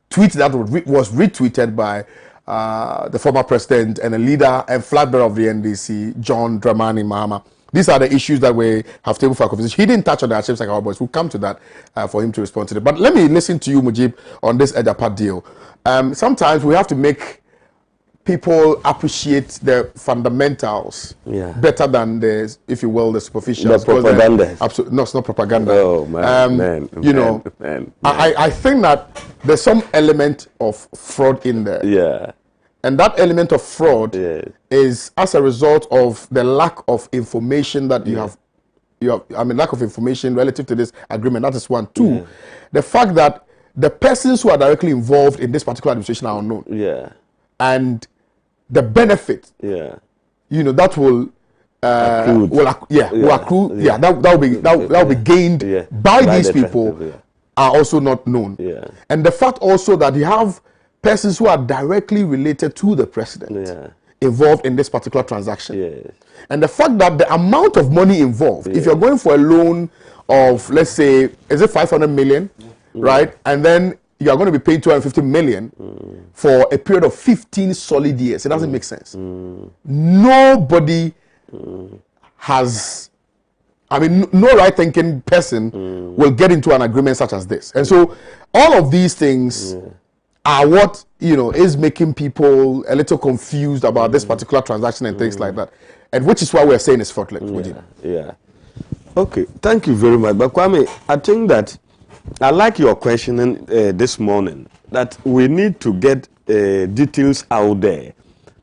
A: tweet that was retweeted by the former president and a leader and flag bearer of the NDC, John Dramani Mahama. These are the issues that we have tabled for conversation. He didn't touch on the Achievements like our boys. We'll come to that for him to respond to it. But let me listen to you, Mujib, on this Agyapa deal. Sometimes we have to make people appreciate the fundamentals better than the, if you will, the superficial.
C: The propaganda.
A: No, it's not propaganda.
C: Oh, man.
A: I think that there's some element of fraud in there.
C: Yeah.
A: And that element of fraud is as a result of the lack of information that you have. Lack of information relative to this agreement. That is one. Two, the fact that the persons who are directly involved in this particular administration are unknown.
C: Yeah.
A: And the benefit, that will accrue. That will be gained by these people are also not known. Yeah. And the fact also that you have persons who are directly related to the president involved in this particular transaction. Yes. And the fact that the amount of money involved, if you're going for a loan of, let's say, is it 500 million, right? And then you are going to be paying 250 million for a period of 15 solid years. It doesn't make sense. Nobody has, no right-thinking person will get into an agreement such as this. And so all of these things are what, is making people a little confused about this particular transaction and things like that. And which is why we're saying it's fraudulent.
C: Okay, thank you very much. But Kwame, I think that I like your questioning this morning, that we need to get details out there,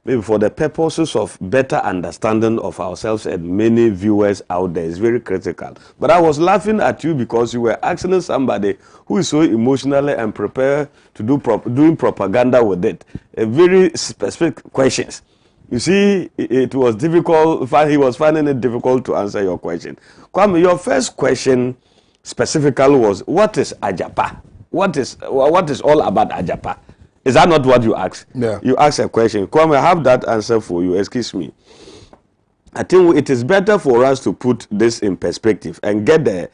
C: maybe for the purposes of better understanding of ourselves and many viewers out there. It's very critical. But I was laughing at you because you were asking somebody who is so emotionally and prepared to doing propaganda with it. Very specific questions. You see, it was difficult. He was finding it difficult to answer your question. Kwame, your first question specifically was, what is Agyapa? What is all about Agyapa? Is that not what you asked?
A: Yeah.
C: You asked a question. Kwame, I have that answer for you. Excuse me. I think it is better for us to put this in perspective and get the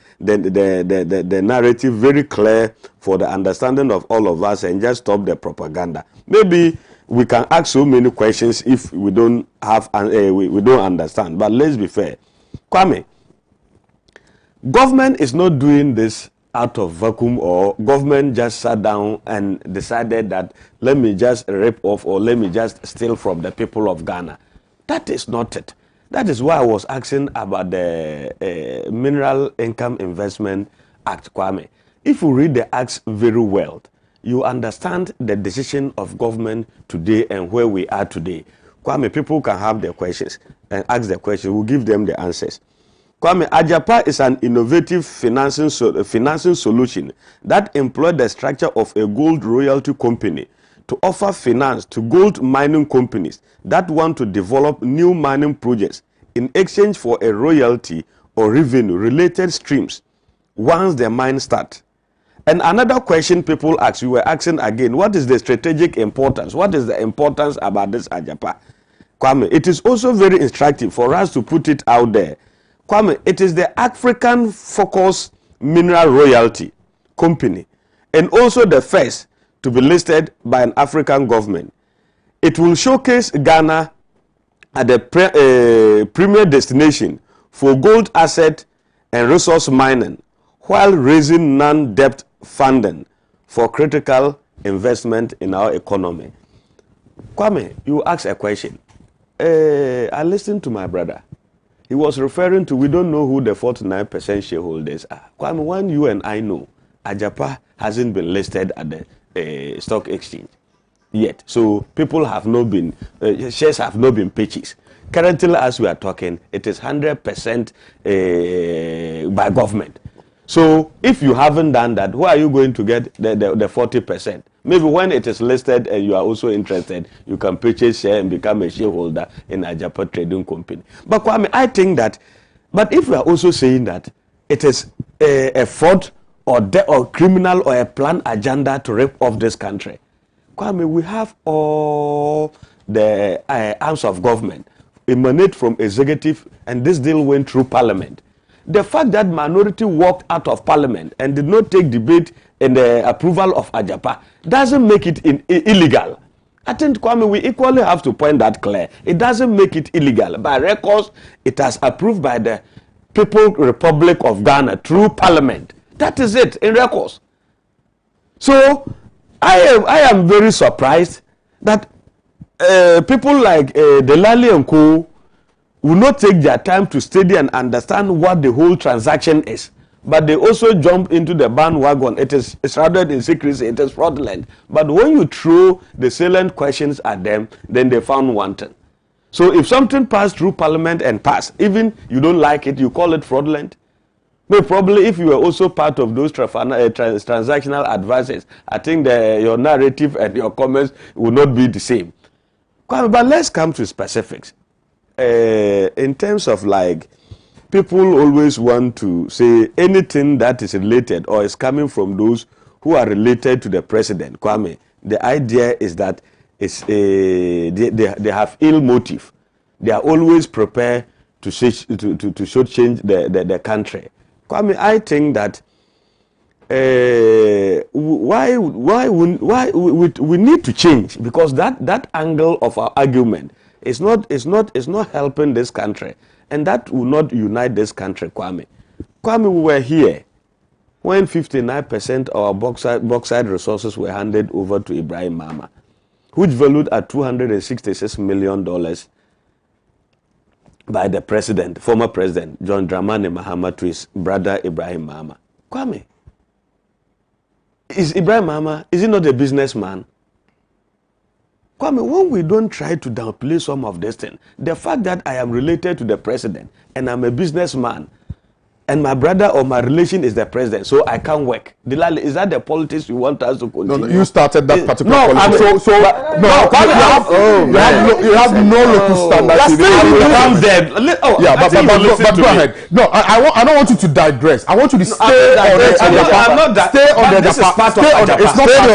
C: narrative very clear for the understanding of all of us and just stop the propaganda. Maybe we can ask so many questions if we don't have we don't understand. But let's be fair. Kwame, government is not doing this out of vacuum, or government just sat down and decided that let me just rip off or let me just steal from the people of Ghana. That is not it. That is why I was asking about the Mineral Income Investment Act, Kwame. If you read the acts very well, you understand the decision of government today and where we are today. Kwame, people can have their questions and ask the questions. We'll give them the answers. Kwame, Agyapa is an innovative financing solution that employed the structure of a gold royalty company to offer finance to gold mining companies that want to develop new mining projects in exchange for a royalty or revenue related streams once the mine start. And another question people ask, you were asking again, what is the strategic importance? What is the importance about this Agyapa? Kwame, it is also very instructive for us to put it out there. Kwame, it is the African Focus Mineral Royalty Company and also the first to be listed by an African government. It will showcase Ghana at the premier destination for gold asset and resource mining while raising non-debt funding for critical investment in our economy. Kwame, you asked a question. I listened to my brother. He was referring to, we don't know who the 49% shareholders are. Kwame, when you and I know, Agyapa hasn't been listed at the stock exchange yet. So people have not been, shares have not been purchased. Currently, as we are talking, it is 100% by government. So if you haven't done that, where are you going to get the 40%? Maybe when it is listed and you are also interested, you can purchase share and become a shareholder in Agyapa Trading Company. But Kwame, I think that, but if we are also saying that it is a fraud or criminal or a planned agenda to rip off this country, Kwame, we have all the arms of government emanate from executive, and this deal went through parliament. The fact that minority walked out of parliament and did not take debate in the approval of Agyapa doesn't make it illegal. I think, Kwame, we equally have to point that clear. It doesn't make it illegal. By records, it has approved by the People's Republic of Ghana through parliament. That is it, in records. So, I am very surprised that people like Delali and Co. will not take their time to study and understand what the whole transaction is. But they also jump into the bandwagon. It is shrouded in secrecy. It is fraudulent. But when you throw the salient questions at them, then they found wanting. So if something passed through parliament and passed, even you don't like it, you call it fraudulent. But probably if you were also part of those transactional advisors, I think your narrative and your comments will not be the same. But let's come to specifics. In terms of like, people always want to say anything that is related or is coming from those who are related to the president, Kwame. The idea is that it's they have ill motive. They are always prepared to shortchange the country. Kwame, I think that we need to change, because that angle of our argument is not helping this country, and that will not unite this country. Kwame, we were here when 59% of our bauxite resources were handed over to Ibrahim Mahama, which valued at $266 million by the president, former president John Dramani Mahama, to his brother Ibrahim Mahama. Kwame, is Ibrahim Mahama, is he not a businessman? Kwame, when we don't try to downplay some of this thing, the fact that I am related to the president and I'm a businessman and my brother or my relation is the president, so I can't work. Dilali, is that the politics you want us to continue?
A: No, you started that particular
C: no,
A: politics. You have no local standards. But go ahead. No, I don't want you to digress. I want you to stay on the Agyapa. Stay on the Agyapa. It's not part of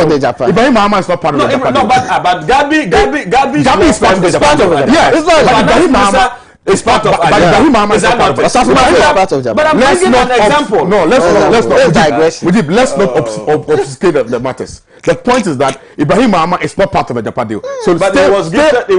A: the Agyapa. Ibrahim Mahama is not part of the Agyapa.
C: No, but Gabi
A: is part of the Agyapa. Yeah, it's not like Ibrahim Mahama. It's part of Ibrahim Mahama is part of it. But I'm bringing an example. No, let's not digress. Let's not obfuscate the matters. The point is that Ibrahim Mahama is not part of the Agyapa deal. So,
C: but he was gifted.
A: He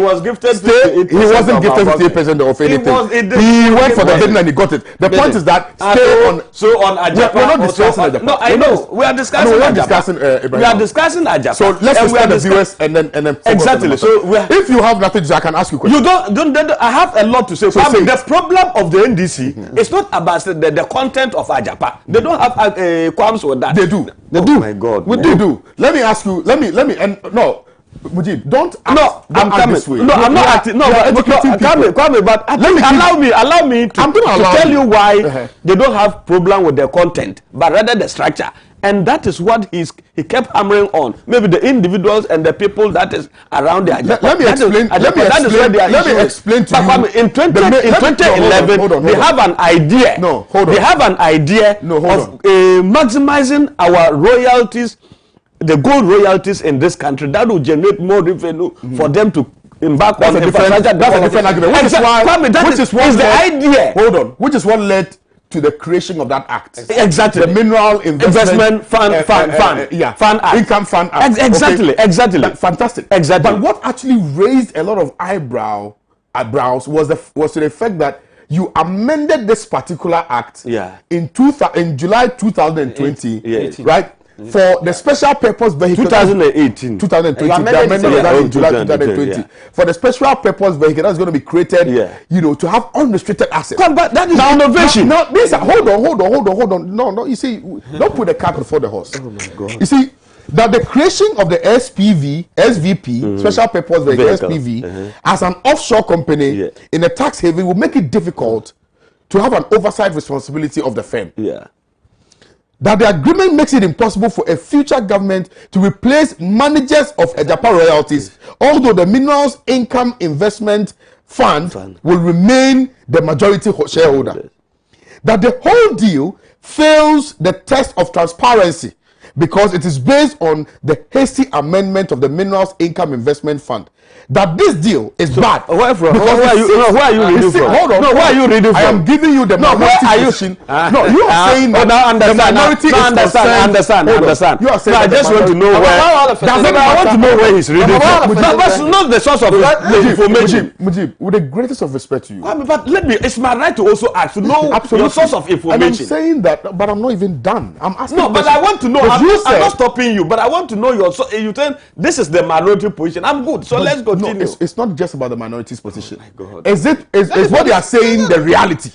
A: wasn't gifted 58% of anything. He went for the bidding and he got it. The point is that stay on.
C: So on Agyapa,
A: we're not discussing Agyapa.
C: No, I know. We are discussing.
A: No, we're not discussing Ibrahim.
C: We are discussing Agyapa.
A: So let's respect the viewers and then
C: exactly. So
A: if you have nothing to say, I can ask you questions.
C: You don't. I have a lot to say. So the problem of the NDC is not about the content of Agyapa. They don't have qualms with that.
A: They do.
C: Oh my God.
A: They do. Let me ask you. Let me. And no. Mujib, don't act,
C: No,
A: don't
C: I'm
A: act
C: coming.
A: this way.
C: No, I'm not acting. No, Kwame, but allow me to tell you why they don't have problem with the content, but rather the structure. And that is what he kept hammering on. Maybe the individuals and the people that is around the Agyapa.
A: Let me explain to you.
C: In 2011, they have an idea.
A: No, hold on.
C: They have an idea of maximizing our royalties, the gold royalties in this country. That will generate more revenue for them to embark on infrastructure.
A: That's a different argument. Which is what
C: the idea.
A: Hold on. Which is what led to the creation of that act.
C: Exactly.
A: The Mineral Investment
C: Fund Act.
A: Income Fund Act.
C: Exactly.
A: Fantastic.
C: Exactly.
A: But what actually raised a lot of eyebrows was to the fact that you amended this particular act in July 2020, right? For the special purpose vehicle
C: 2018
A: 2020 the amendment of that in July 2020 for the special purpose vehicle that's going to be created to have unrestricted access.
C: But that is innovation.
A: Now hold on. No, you see, don't put the cart before the horse. Oh my God. You see that the creation of the SVP, special purpose vehicle, SPV, as an offshore company in a tax haven will make it difficult to have an oversight responsibility of the firm. That the agreement makes it impossible for a future government to replace managers of Agyapa royalties, although the Minerals Income Investment Fund will remain the majority shareholder. That the whole deal fails the test of transparency because it is based on the hasty amendment of the Minerals Income Investment Fund. That this deal is bad.
C: Where are you reading from?
A: Hold on.
C: Where are you reading from?
A: I am giving you the minority position. No, you are saying that the minority is concerned.
C: Understand.
A: You are saying
C: I just want to know where. I want to know where he's reading from. That's not the source of information.
A: Mujib, with the greatest of respect to you.
C: But it's my right to also ask to know your source of information.
A: And I'm saying that, but I'm not even done. I'm asking.
C: No, but I want to know. I'm not stopping you, but I want to know your. You think this is the minority position? I'm good. So let's continue.
A: No, it's not just about the minorities position. Oh, is what they are saying the reality?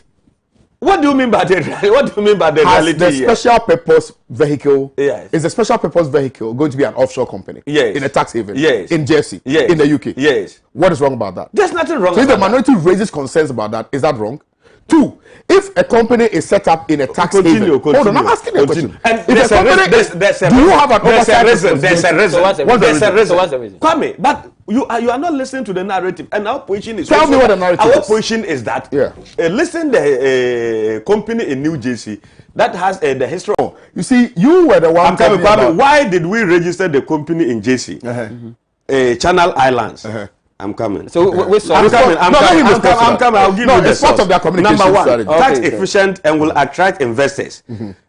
C: What do you mean by the reality? What do you mean by the reality?
A: The special purpose vehicle is a special purpose vehicle going to be an offshore company?
C: Yes.
A: In a tax haven?
C: Yes.
A: In Jersey?
C: Yes.
A: In the UK?
C: Yes.
A: What is wrong about that?
C: There's nothing wrong.
A: So if the minority raises concerns about that, is that wrong? Two, if a company is set up in a tax haven, hold on, I'm asking a question.
C: And
A: if a company do you have an oversight?
C: There's a reason.
A: What's the reason?
C: Kwame, but you are not listening to the narrative, and our position is.
A: Tell me what the narrative is.
C: Our position is that listen, the company in New Jersey that has the history.
A: You see, you were the one.
C: I'm coming, Kwame. Why did we register the company in Jersey? Channel Islands. I'm coming.
B: So I'm
C: coming. I'll give you the
A: it's part of their communication
C: Number one,
A: strategy.
C: tax efficient and will attract investors.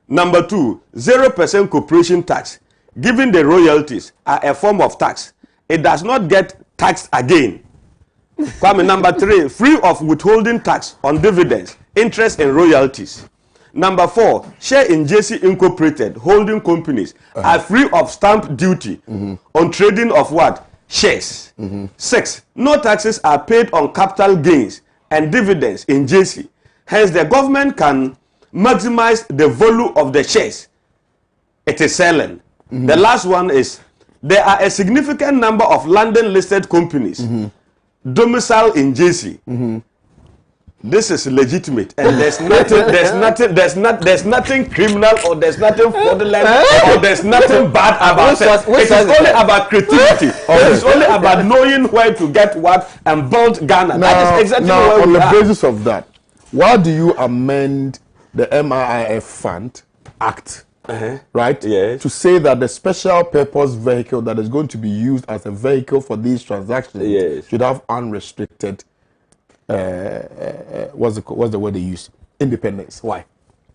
C: Number two, 0% corporation tax. Given the royalties are a form of tax, it does not get taxed again. Kwame, number three, free of withholding tax on dividends, interest and royalties. Number four, share in JC Incorporated holding companies are free of stamp duty on trading of what? Shares. 6. No taxes are paid on capital gains and dividends in JC. Hence, the government can maximize the value of the shares it is selling. The last one is there are a significant number of London-listed companies domicile in JC. This is legitimate, and there's nothing criminal or there's nothing fraudulent or there's nothing bad about it. It is only about creativity. It is only about knowing where to get what and build Ghana. That is exactly where
A: on
C: we
A: the
C: are.
A: basis of that, why do you amend the MIIF Fund Act? Right?
C: Yes.
A: To say that the special purpose vehicle that is going to be used as a vehicle for these transactions should have unrestricted what's the word they use? Independence. Why?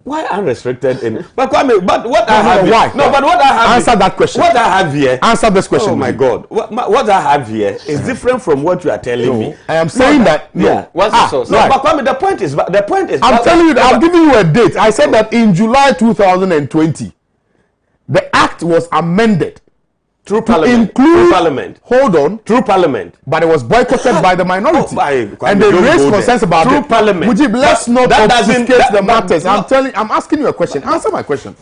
C: Why unrestricted? But Kwame, but what I have here,
A: why?
C: No, but what I have
A: answer that question.
C: What I have here.
A: Answer this question.
C: Oh my God! What I have here is different from what you are telling me.
A: I am saying that. No.
B: Yeah. What's the source?
C: No, but Kwame, the point is.
A: I'm telling you. I'm giving you a date. I said that in July 2020, the act was amended.
C: Through Parliament.
A: Hold on.
C: Through Parliament.
A: But it was boycotted by the minority.
C: Kwame,
A: and they raised concerns about
C: through
A: it.
C: Parliament.
A: Mujib, let's not obfuscate the matters. I'm asking you a question. Answer my question.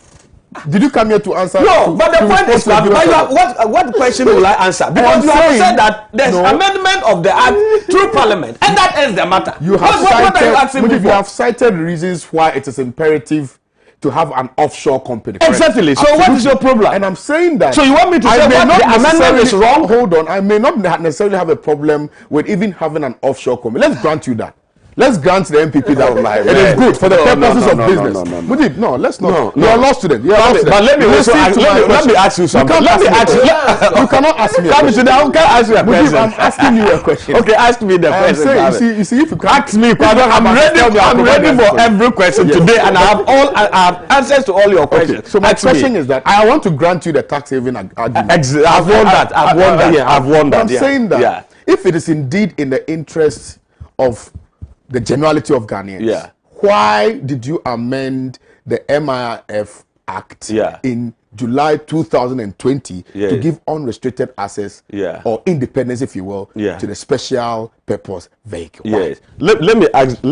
A: Did you come here to answer?
C: No, but the point is, what question will I answer? Because you have said that there's amendment of the act through parliament, and that ends the matter. What are you asking me for?
A: You have cited reasons why it is imperative to have an offshore company.
C: Exactly. So what is your problem?
A: And I'm saying that.
C: So you want me to say what the amendment is wrong?
A: Hold on. I may not necessarily have a problem with even having an offshore company. Let's grant you that. Let's grant the MPP that it is good for the purposes of business. Mujib, no, let's not. You're a law student. You're a law student.
C: But let me ask you something. Let me ask you.
A: You cannot ask me.
C: Come today. I can't ask you a question.
A: I'm asking you a question.
C: Okay, ask me the question.
A: You see, if you
C: ask me, I'm ready for every question today, and I have answers to all your questions.
A: So my question is that I want to grant you the tax haven argument.
C: I've won that. I've won that.
A: I'm saying that if it is indeed in the interest of the generality of Ghanaians, why did you amend the MIF Act in July 2020 to give unrestricted access or independence, if you will, to the special purpose vehicle?
C: Yes. Let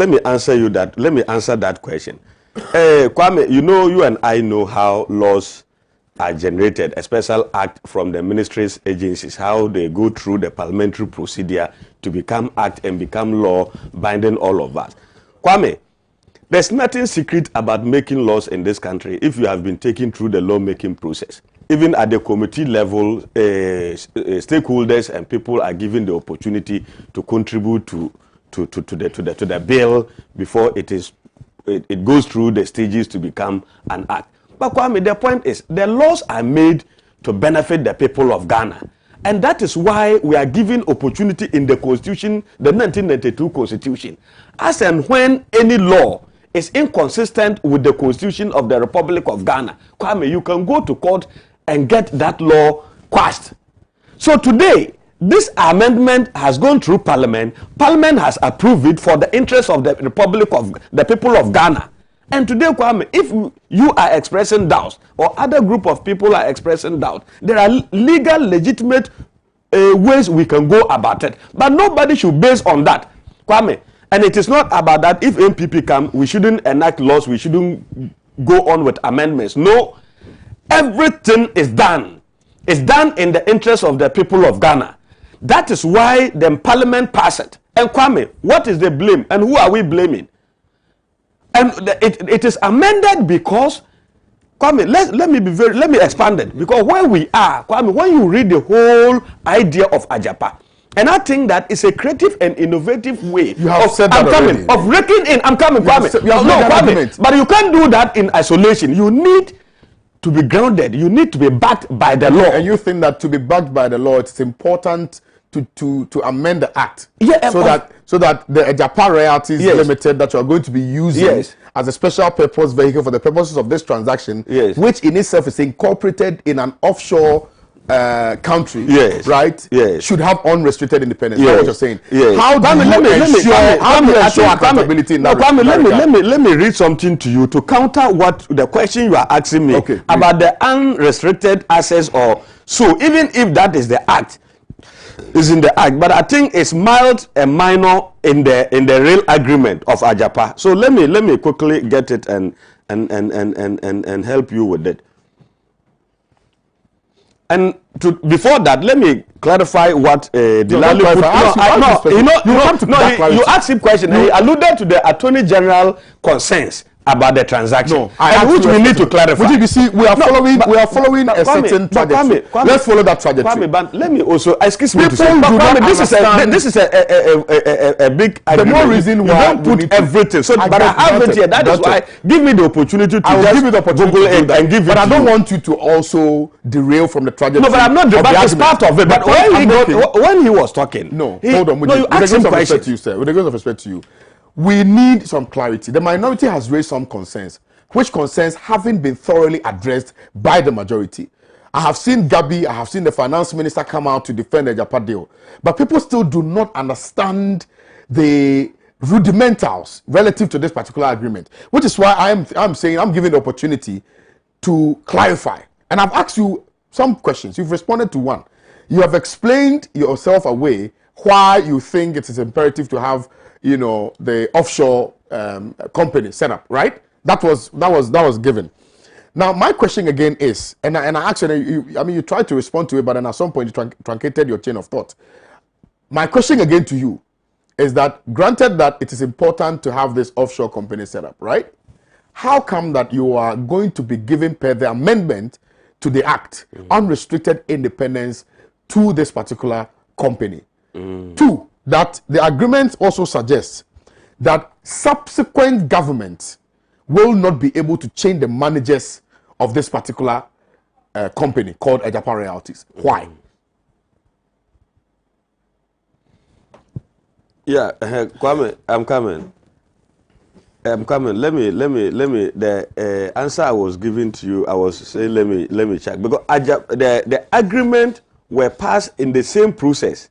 C: me answer you that. Let me answer that question. Kwame, you and I know how laws are generated, a special act from the ministries, agencies, how they go through the parliamentary procedure to become act and become law, binding all of us. Kwame, there's nothing secret about making laws in this country if you have been taken through the lawmaking process. Even at the committee level, stakeholders and people are given the opportunity to contribute to the bill before it goes through the stages to become an act. But Kwame, the point is, the laws are made to benefit the people of Ghana. And that is why we are given opportunity in the Constitution, the 1992 Constitution. As and when any law is inconsistent with the Constitution of the Republic of Ghana, Kwame, you can go to court and get that law quashed. So today, this amendment has gone through Parliament. Parliament has approved it for the interest of the Republic of the people of Ghana. And today, Kwame, if you are expressing doubts or other group of people are expressing doubt, there are legal, legitimate ways we can go about it. But nobody should base on that, Kwame. And it is not about that if MPP come, we shouldn't enact laws, we shouldn't go on with amendments. No, everything is done. It's done in the interest of the people of Ghana. That is why the Parliament passed it. And Kwame, what is the blame? And who are we blaming? And it is amended because, Kwame, let me expand it. Because where we are, Kwame, when you read the whole idea of Agyapa, and I think that it's a creative and innovative way of raking in. I'm coming, Kwame. Kwame, but you can't do that in isolation. You need to be grounded. You need to be backed by the law.
A: And you think that to be backed by the law, it's important to amend the act, so that the Agyapa royalties limited that you are going to be using as a special purpose vehicle for the purposes of this transaction, which in itself is incorporated in an offshore country, right? Should have unrestricted independence. That's what you're saying. How do you ensure accountability in that?
C: Let me read something to you to counter what the question you are asking me about the unrestricted access. Or so even if that is the act. Is in the act, but I think it's mild and minor in the real agreement of Agyapa. So let me quickly get it and help you with it. And before that, let me clarify what Dilali put. You asked him question. He alluded to the Attorney General concerns about the transaction, which we need to clarify.
A: You see, we are following a certain trajectory. Let's follow that trajectory.
C: But let me also, excuse me to say, this is a big.
A: The more reason why
C: you don't put everything. So, but I have it here. That is why. Give me the opportunity to Google it and give it.
A: But I don't want you to also derail from the trajectory.
C: No, but I'm not. But it's part of it. But when he was talking,
A: hold on. You asked him questions. With the greatest of respect to you. We need some clarity. The minority has raised some concerns, which concerns haven't been thoroughly addressed by the majority. I have seen Gabi, I have seen the finance minister come out to defend the Agyapa deal. But people still do not understand the rudimentals relative to this particular agreement, which is why I'm saying I'm giving the opportunity to clarify. And I've asked you some questions. You've responded to one. You have explained yourself away why you think it is imperative to have the offshore company set up, right? That was given. Now, my question again is, and I actually, you tried to respond to it, but then at some point you truncated your chain of thought. My question again to you is that, granted that it is important to have this offshore company set up, right? How come that you are going to be giving, per the amendment to the Act, unrestricted independence to this particular company? Two, that the agreement also suggests that subsequent governments will not be able to change the managers of this particular company called Agyapa Royalties. Why?
C: Yeah, Kwame, I'm coming. Let me. The answer I was giving to you, I was saying, let me check, because the agreement were passed in the same process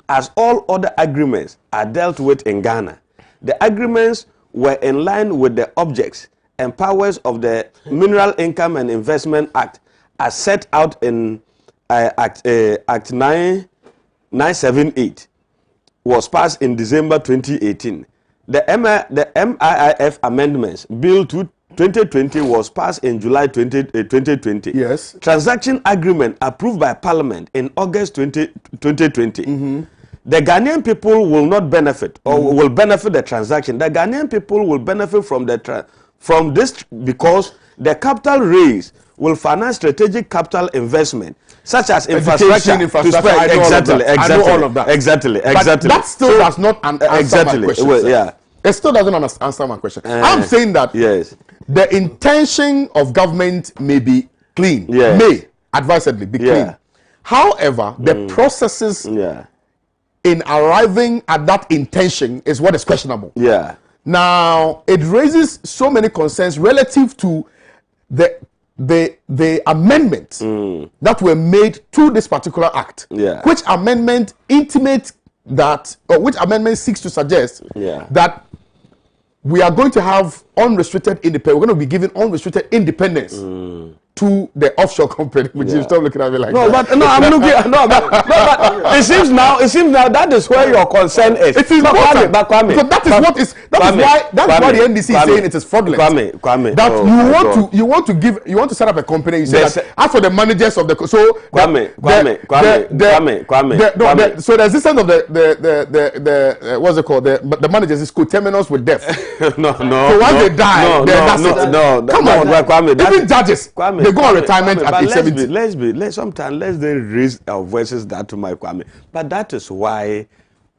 C: as all other agreements are dealt with in Ghana. The agreements were in line with the objects and powers of the Mineral Income and Investment Act as set out in Act 978, was passed in December 2018. The MIF amendments, Bill 2020, was passed in July 2020.
A: Yes.
C: Transaction agreement approved by Parliament in August 2020. The Ghanaian people will not benefit, or will benefit the transaction. The Ghanaian people will benefit from this because the capital raise will finance strategic capital investment, such as infrastructure. Exactly.
A: I know all of that.
C: Exactly.
A: But that still does not answer my question.
C: Well, yeah.
A: It still doesn't answer my question. I'm saying that
C: yes,
A: the intention of government may be clean.
C: Yes.
A: May advisedly be clean. However, the processes in arriving at that intention is what is questionable.
C: Yeah.
A: Now, it raises so many concerns relative to the amendments that were made to this particular act.
C: Yeah.
A: Which amendment intimates that, or which amendment seeks to suggest that we are going to have unrestricted independence. We're going to be given unrestricted independence to the offshore company, which you stop looking at me like that.
C: I'm looking. But it seems now that is where your concern is.
A: It is important, because that is what is. That's why the NDC is saying it is fraudulent.
C: Kwame,
A: That you want to set up a company. You say that as for the managers of the so the existence of the what's it called, the managers is coterminous with death.
C: No.
A: So once they die,
C: no.
A: Come on,
C: Kwame,
A: even judges.
C: Kwame,
A: they go on retirement at age 70.
C: Let's then raise our voices that to my Kwame. But that is why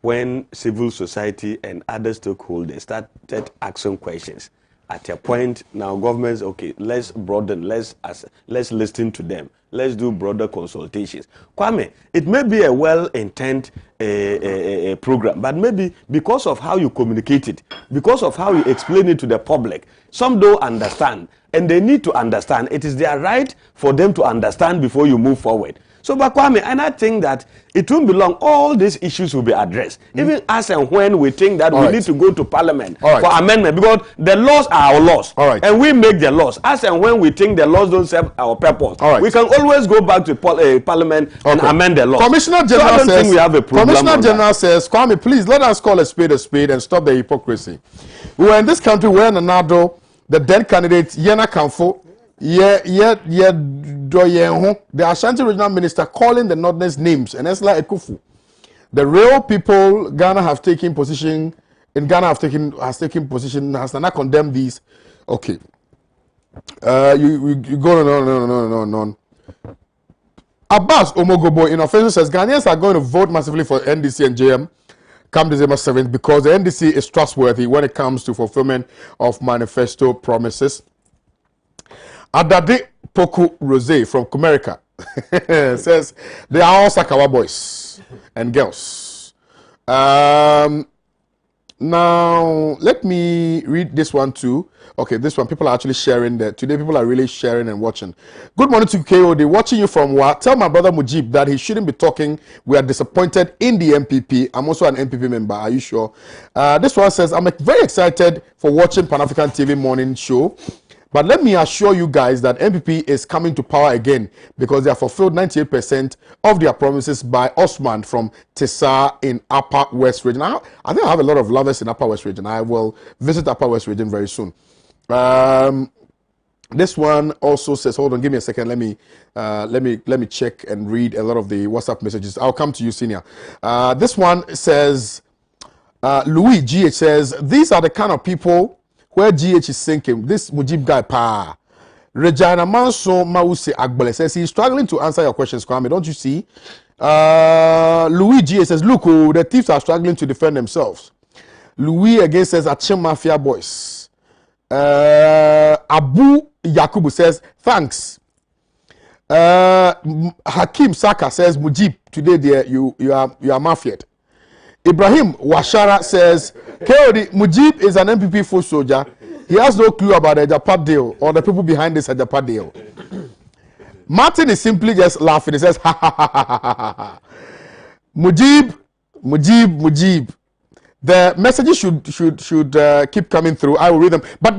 C: when civil society and other stakeholders started asking questions, at a point now governments, okay, let's broaden, let's listen to them, let's do broader consultations. Kwame, it may be a well-intended program, but maybe because of how you communicate it, because of how you explain it to the public, some don't understand, and they need to understand. It is their right for them to understand before you move forward. So, but Kwame, and I think that it won't be long, all these issues will be addressed. Even as and when we think that we need to go to Parliament for amendment, because the laws are our laws. And we make the laws. As and when we think the laws don't serve our purpose, we can always go back to Parliament and amend the laws.
A: Commissioner General
C: I don't think we have a problem.
A: Commissioner General says, Kwame, please let us call a spade and stop the hypocrisy. We were in this country where Nanado, the then candidate, Yena Kamfo, the Ashanti regional minister calling the Northerners names, and Esla Ekufu. The real people Ghana have taken position, has taken position, has not condemned these. Okay. You go on. Abbas Omogobo in offensive says Ghanaians are going to vote massively for NDC and JM come December 7th because the NDC is trustworthy when it comes to fulfillment of manifesto promises. Adade Poku Rose from Comerica says they are all Sakawa boys and girls. Now let me read this one too. Okay, this one people are actually sharing that today. People are really sharing and watching. Good morning to KOD, watching you from Wa. Tell my brother Mujib that he shouldn't be talking. We are disappointed in the MPP. I'm also an MPP member. Are you sure? This one says I'm very excited for watching Pan African TV morning show. But let me assure you guys that MPP is coming to power again because they have fulfilled 98% of their promises by Osman from Tessa in Upper West Region. I think I have a lot of lovers in Upper West Region. I will visit Upper West Region very soon. This one also says, hold on, give me a second. Let me check and read a lot of the WhatsApp messages. I'll come to you, Senior. This one says, Louis GH says, these are the kind of people where GH is sinking. This Mujib guy, pa. Regina Manso Mause Agbele says he's struggling to answer your questions, Kwame. Don't you see? Louis GH says, look, oh, the thieves are struggling to defend themselves. Louis again says, Achim Mafia boys. Abu Yakubu says, thanks. Hakim Saka says, Mujib, today there you are mafiaed. Ibrahim Washara says, KOD, Mujib is an MPP full soldier. He has no clue about the Agyapa deal or the people behind this Agyapa deal. Martin is simply just laughing. He says, ha ha ha ha ha ha. Mujib. The messages should keep coming through. I will read them. But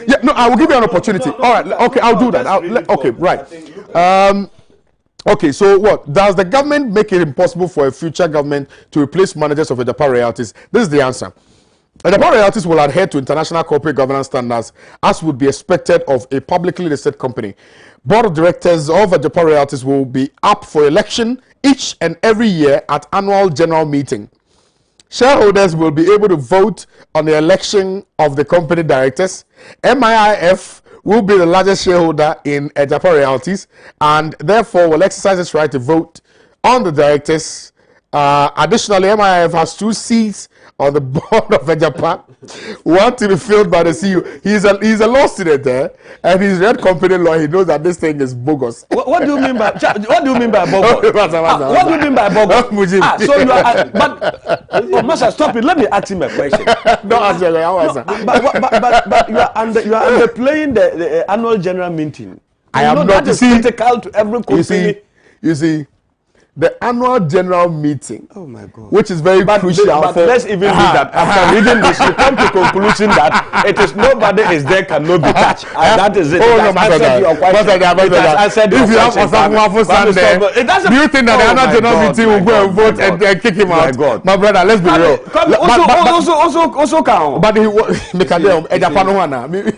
A: yeah, no, I will give you an opportunity. All right, okay, I'll do that. Okay, right. Okay, so what? Does the government make it impossible for a future government to replace managers of Agyapa royalties? This is the answer. Agyapa royalties will adhere to international corporate governance standards as would be expected of a publicly listed company. Board of directors of Agyapa royalties will be up for election each and every year at annual general meeting. Shareholders will be able to vote on the election of the company directors. MIIF will be the largest shareholder in Agyapa royalties and therefore will exercise its right to vote on the directors. Additionally, MIIF has 2 seats on the board of Agyapa, one to be filled by the CEO. He's a law student there, and he's read company law. He knows that this thing is bogus.
C: What do you mean by bogus? What do you mean by bogus? So you are, Master, stop it. Let me ask him a question.
A: Don't answer.
C: But you are underplaying the annual general meeting.
A: I am not.
C: That is critical to every company.
A: You see. The annual general meeting,
C: oh my God,
A: which is very crucial.
C: But let's even read that. After reading this, you come to conclusion that it is nobody is there cannot be touched. And that is it.
A: Oh, no, if you have Osafu Stand there, do you think that the annual general meeting will go and vote and kick him out?
C: God.
A: My brother, let's be real.
C: Also count.
A: But he make a deal. Agyapa no one. Maybe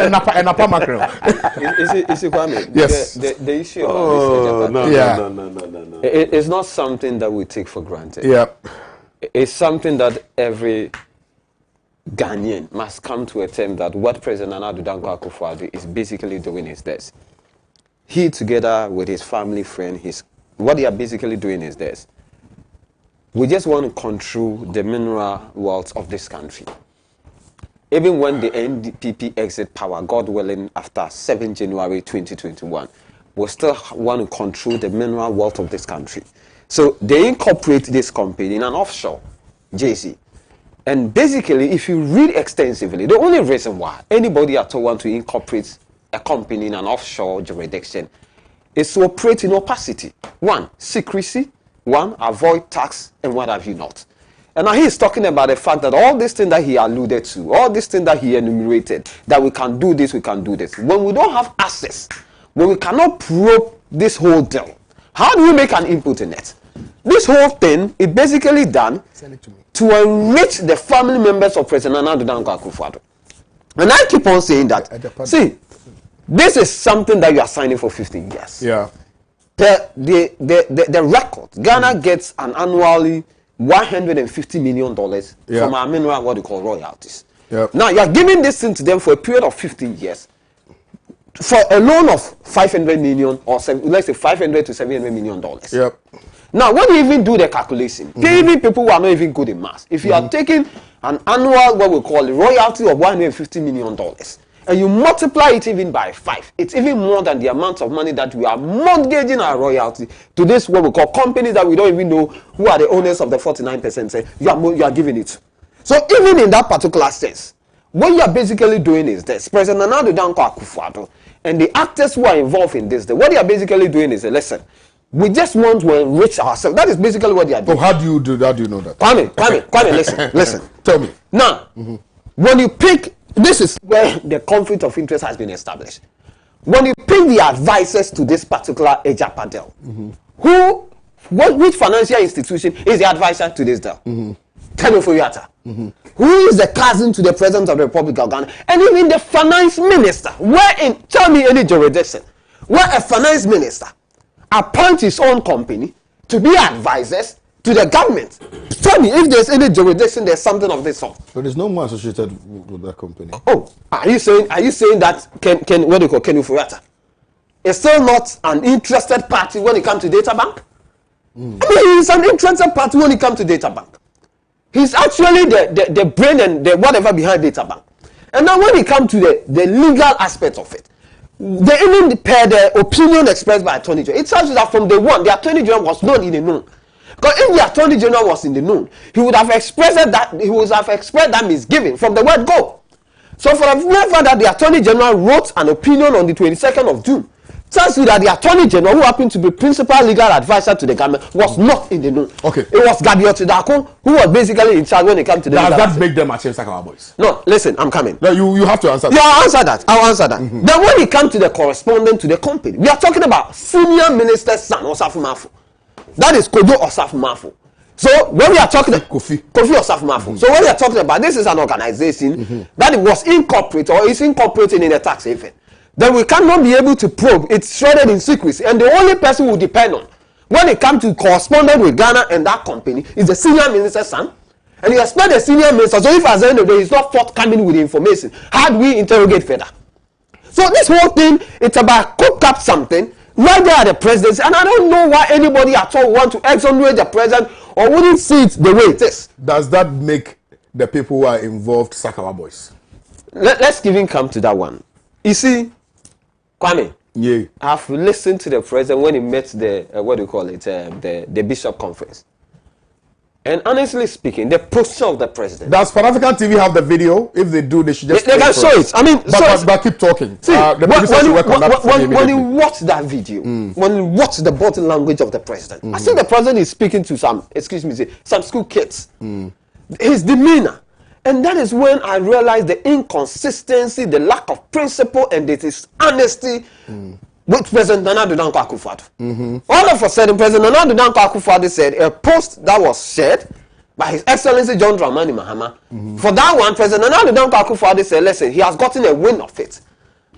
A: napa mackerel.
B: Is it Kwame?
A: Yes.
B: The issue of this Agyapa.
C: No.
B: It's not something that we take for granted.
A: Yeah.
B: It's something that every Ghanaian must come to a term that what President Nana Addo Dankwa Akufo-Addo is basically doing is this. He, together with his family friend, what they are basically doing is this. We just want to control the mineral wealth of this country. Even when the NDPP exit power, God willing, after 7 January 2021, we still want to control the mineral wealth of this country. So they incorporate this company in an offshore, JC. And basically, if you read extensively, the only reason why anybody at all want to incorporate a company in an offshore jurisdiction is to operate in opacity. 1, secrecy. 1, avoid tax, and what have you not. And now he is talking about the fact that all this thing that he alluded to, all this thing that he enumerated, that we can do this, we can do this. When we don't have access, when we cannot probe this whole deal, how do we make an input in it? This whole thing is basically done to enrich the family members of President Nana Addo Dankwa Akufo-Addo. And I keep on saying that. See, this is something that you are signing for 15 years.
A: Yeah.
B: The record, Ghana gets an annually $150 million from our mineral, what we call royalties.
A: Yep.
B: Now, you are giving this thing to them for a period of 15 years. For a loan of 500 million or let's say 500 to 700 million dollars.
A: Yep.
B: Now, when you even do the calculation, even people who are not even good in maths, if you are taking an annual, what we call a royalty of $150 million, and you multiply it even by 5, it's even more than the amount of money that we are mortgaging our royalty to this, what we call companies that we don't even know who are the owners of the 49%. Say you are giving it. So even in that particular sense, what you are basically doing is this: President Nana Addo Dankwa Akufo-Addo and the actors who are involved in this, what they are basically doing is, listen, we just want to enrich ourselves. That is basically what they are doing.
A: So how do you do that? Do you know that?
B: Kwame, listen.
A: Tell me.
B: Now, when you pick, this is where the conflict of interest has been established. When you pick the advisors to this particular Agyapa deal, which financial institution is the advisor to this deal? Kano Foyata.
D: who is the cousin to the president of the Republic of Ghana, and even the finance minister. Tell me any jurisdiction where a finance minister appoints his own company to be advisors to the government. Tell me if there's any jurisdiction, there's something of this sort.
A: But there's no one associated with that company.
D: Oh, are you saying that what do you call Kenny Furata is still not an interested party when it comes to data bank? I mean, he's an interested party when it comes to data bank. He's actually the brain and the whatever behind data bank. And now when it comes to the legal aspect of it, they even per the opinion expressed by Attorney General. It tells you that from day one, the Attorney General was not in the known. Because if the Attorney General was in the known, he would have expressed that misgiving from the word go. So for the fact that the Attorney General wrote an opinion on the 22nd of June, tells you that the Attorney General, who happened to be principal legal advisor to the government, was not in the know.
A: Okay.
D: It was Gabriel Tidako who was basically in charge when it came to the
A: Does that make them achieve Sakawa boys?
D: No, listen, I'm coming.
A: No, you have to answer that.
D: Yeah, I'll answer that. Then when it comes to the correspondent to the company, we are talking about senior minister's son, Osafu Mafu. That is Kodo Osafu Mafu. So when we are talking
A: Kofi
D: Osafu Mafu. So when we are talking about this is an organization that it was incorporated or is incorporated in a tax haven, then we cannot be able to probe. It's shrouded in secrecy, and the only person who depend on when it comes to correspondent with Ghana and that company is the senior minister's son. And you expect the senior minister, so if at the end of the day he's not forthcoming with the information, how do we interrogate further? So this whole thing, it's about cook up something right there at the presidency, and I don't know why anybody at all want to exonerate the president or wouldn't see it the way it is.
A: Does that make the people who are involved Sakawa boys?
D: Let's even come to that one. You see, Kwame,
A: Yeah.
D: I've listened to the president when he met the bishop conference. And honestly speaking, the posture of the president.
A: Does Pan African TV have the video? If they do, they should just.
D: They can show it. I mean,
A: but keep talking.
D: See, when you watch that video, when you watch the body language of the president, I think the president is speaking to some school kids. His demeanor. And that is when I realized the inconsistency, the lack of principle, and this honesty with President Nana Addo Dankwa Akufo-Addo. All of a sudden, President Nana Addo Dankwa Akufo-Addo said a post that was shared by His Excellency John Dramani Mahama. For that one, President Nana Addo Dankwa Akufo-Addo said, listen, he has gotten a win of it.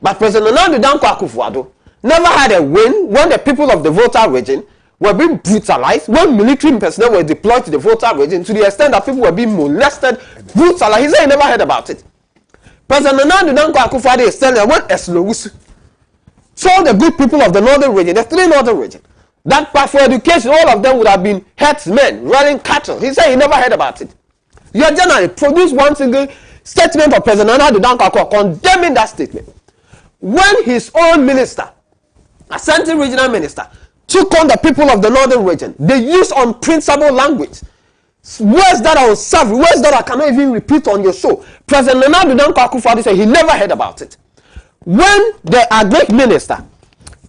D: But President Nana Addo Dankwa Akufo-Addo never had a win when the people of the Volta region were being brutalized, when military personnel were deployed to the Volta region to the extent that people were being molested, brutalized. He said he never heard about it. President Nana Addo Dankwa Akufo-Addo is telling when Owusu told the good people of the northern region, the three northern region, that for education, all of them would have been herdsmen running cattle. He said he never heard about it. Your journal produced one single statement of President Nana Addo Dankwa Akufo-Addo condemning that statement. When his own minister, Ashanti regional minister, took on the people of the northern region, they used unprincipled language, words that are unsavory, words that I cannot even repeat on your show. President Nana Addo Dankwa Akufo-Addo said he never heard about it. When the agric minister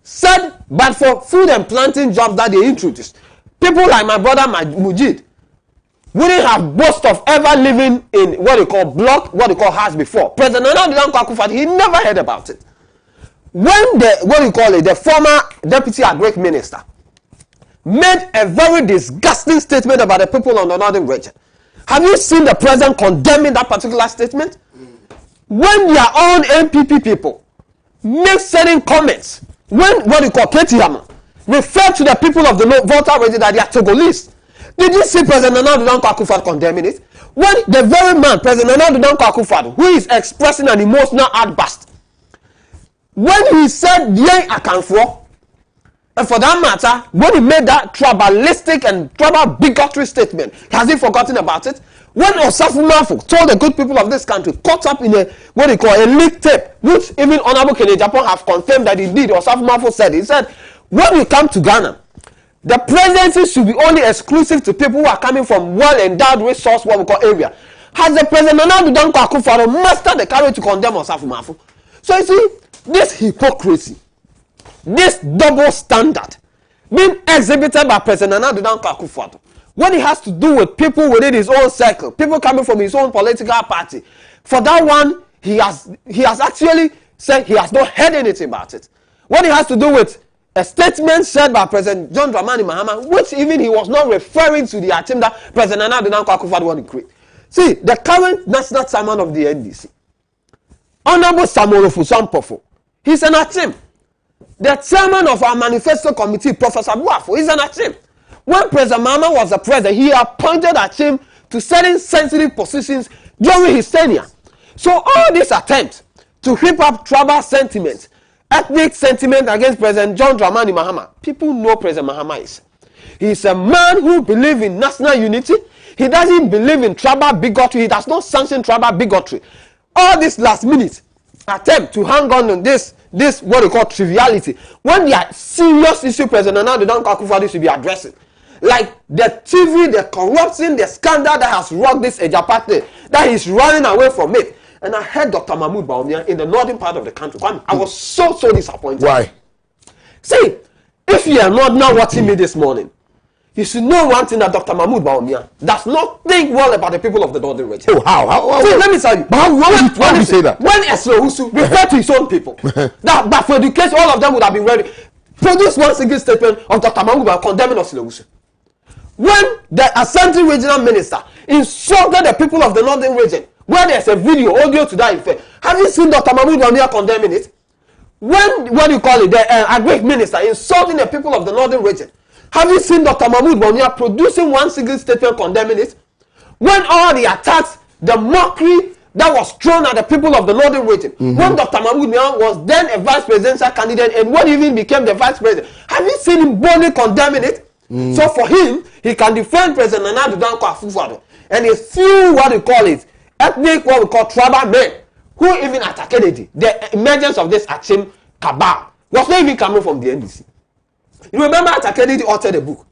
D: said, but for food and planting jobs that they introduced, people like my brother Mujid wouldn't have boast of ever living in what they call house before. President Nana Addo Dankwa Akufo-Addo, he never heard about it. When the former deputy agric minister made a very disgusting statement about the people on the northern region, have you seen the president condemning that particular statement? When their own MPP people make certain comments, when KTM refer to the people of the Volta region that they are Togolese, did you see President Nana Addo Dankwa Akufo-Addo condemning it? When the very man, President Nana Addo Dankwa Akufo-Addo, who is expressing an emotional outburst, when he said "Yay Akanfo," and for that matter, when he made that tribalistic and tribal bigotry statement, has he forgotten about it? When Osafu Mafu told the good people of this country, caught up in a leaked tape, which even Honorable Kennedy Japan have confirmed that indeed Osafu Mafu said, he said, when we come to Ghana, the presidency should be only exclusive to people who are coming from well-endowed resource, what we call area. Has the President Nana Addo Dankwa Akufo-Addo mastered the courage to condemn Osafu Mafu? So you see, this hypocrisy, this double standard being exhibited by President Nana Addo Dankwa Akufo-Addo when it has to do with people within his own circle, people coming from his own political party. For that one, he has actually said he has not heard anything about it. When it has to do with a statement said by President John Dramani Mahama, which even he was not referring to the attempt that President Nana Addo Dankwa Akufo-Addo wanted to create. See, the current national chairman of the NDC, Honorable Samuel Ofusampofo, he's an Achim. The chairman of our manifesto committee, Professor Buafo, is an Achim. When President Mahama was the president, he appointed Achim to certain sensitive positions during his tenure. So all these attempts to whip up tribal sentiment, ethnic sentiment against President John Dramani Mahama, people know President Mahama is. He's a man who believes in national unity. He doesn't believe in tribal bigotry. He does not sanction tribal bigotry. All this last minute attempt to hang on this what we call triviality, when there are serious issue President Nana Danko Akufo-Addo should be addressing, like the TV, the corruption, the scandal that has rocked this Agyapa thing, that he's running away from it. And I heard Dr. Mahmoud Bawumia in the northern part of the country. I was so disappointed.
A: Why?
D: See, if you are not now watching me this morning, you should know one thing, that Dr. Mahmoud Bawumia does not think well about the people of the northern region.
A: Oh, how?
D: See, let me tell you.
A: Why do you say that?
D: When Esra Owusu referred to his own people, that for education, all of them would have been ready. Produce one single statement of Dr. Mahmoud Bawumia condemning Esra Owusu. When the Ashanti regional minister insulted the people of the northern region, where there's a video, audio to that effect, have you seen Dr. Mahmoud Bawumia condemning it? When, what do you call it, the Agric minister insulting the people of the northern region, have you seen Dr. Mahmoud Bawumia producing one single statement condemning it? When all the attacks, the mockery that was thrown at the people of the northern region, when Dr. Mahmoud Bawumia was then a vice presidential candidate and when he even became the vice president, have you seen him boldly condemning it? So for him, he can defend President Nana Danko Akufo-Addo and a few, what we call it, ethnic, what we call tribal men, who even attacked it. The emergence of this Achim cabal was not even coming from the NDC. You remember Atakedi authored a book,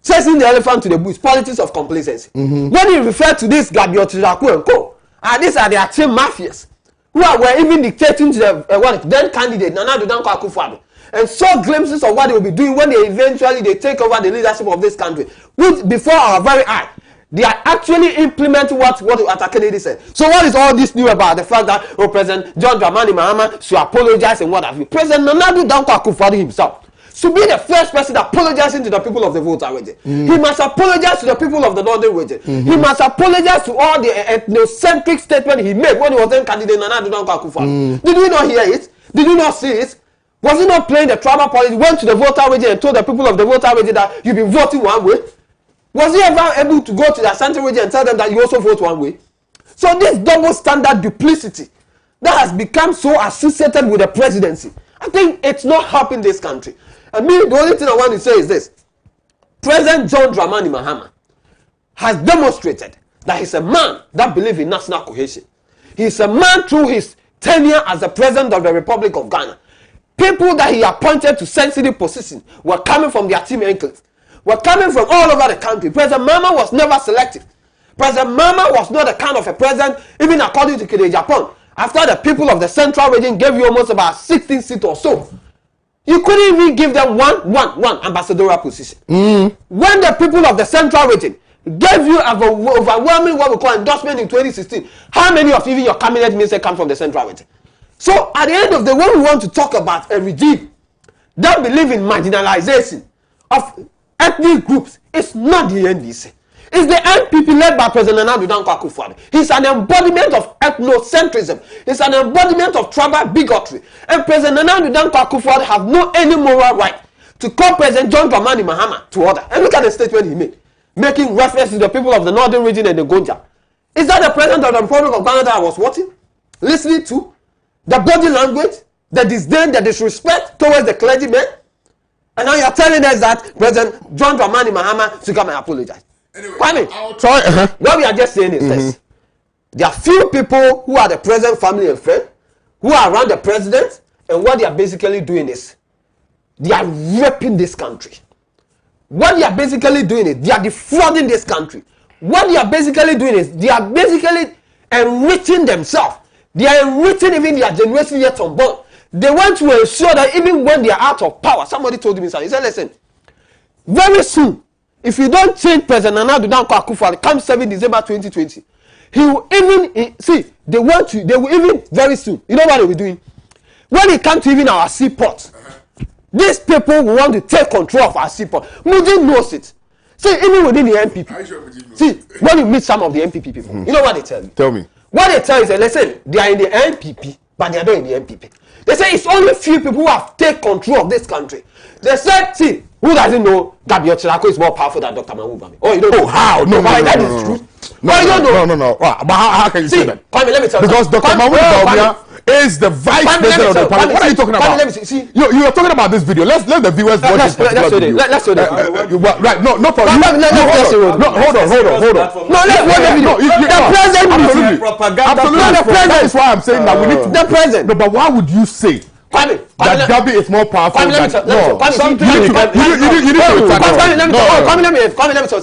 D: chasing the elephant to the bush, politics of complacency. When he referred to this Gabriel Tiraku and co, and these are the Achim mafias, who were even dictating to the then candidate, Nana Danko Akufo-Addo, and saw glimpses of what they will be doing when they take over the leadership of this country, which before our very eye, they are actually implementing what Atakedi said. So what is all this new about the fact that President John Dramani Mahama should apologize and what have you? President Nana Danko Akufo-Addo himself should be the first person apologizing to the people of the Volta region. He must apologize to the people of the northern region. He must apologize to all the ethnocentric statement he made when he was then candidate Nana Danko Akufo-Addo. Did you not hear it? Did you not see it? Was he not playing the tribal politics? Went to the Volta region and told the people of the Volta region that you've been voting one way? Was he ever able to go to the Ashanti region and tell them that you also vote one way? So this double standard duplicity that has become so associated with the presidency, I think it's not helping this country. I mean, the only thing I want to say is this. President John Dramani Mahama has demonstrated that he's a man that believes in national cohesion. He's a man through his tenure as the president of the Republic of Ghana. People that he appointed to sensitive positions were coming from their team enclaves, were coming from all over the country. President Mahama was never selective. President Mahama was not the kind of a president, even according to Kede Japan, after the people of the central region gave you almost about 16 seats or so. You couldn't even give them one ambassadorial position. When the people of the central region gave you an overwhelming what we call endorsement in 2016, how many of even your cabinet ministers come from the central region? So at the end of the day, when we want to talk about a regime that believes in marginalization of ethnic groups, it's not the NDC. It's the NPP led by President Nana Danko Akufo-Addo. He's an embodiment of ethnocentrism. It's an embodiment of tribal bigotry. And President Nana Danko Akufo-Addo has no any moral right to call President John Dramani Mahama to order. And look at the statement he made, making reference to the people of the northern region and the Gonja. Is that the president of the Republic of Ghana that I was watching, listening to? The body language, the disdain, the disrespect towards the clergymen? And now you're telling us that President John Dramani Mahama should come and apologize. Anyway, Kwame, what we are just saying is this. There are few people who are the president, family and friend, who are around the president, and what they are basically doing is, they are raping this country. What they are basically doing is, they are defrauding this country. What they are basically doing is, they are basically enriching themselves. They are enriching even their generation yet unborn. They want to ensure that even when they are out of power, somebody told me something. He said, listen, very soon, if you don't change President Nana Danko Akufo-Addo, come 7 December 2020, he will even, they will even, very soon, you know what they will be doing? When it comes to even our seaports, these people will want to take control of our seaport. Mudi knows it. See, even within the NPP, see, when you meet some of the NPP people, you know what they tell you?
A: Tell me.
D: What they tell you is that, listen, they are in the NPP, but they are not in the NPP. They say it's only few people who have taken control of this country. They said, see, who doesn't know Gabriel Chirako is more powerful than Dr. Mahmoud Bami? Oh, you don't know.
A: How? No,
D: that is true.
A: No,
D: you don't know.
A: No. But how can you say that?
D: Kwame, let me tell you.
A: Because Dr. Mahmoud Bami is the vice president of the parliament. What are you talking about?
D: Let me see.
A: You are talking about this video. Let the viewers watch this particular video.
D: Let's show it.
A: Right, no problem. Hold on.
D: No, let's watch the video. The president,
A: absolutely. The president. That is why I'm saying that we need to.
D: The president.
A: No, but why would you say that Gabi is more powerful than...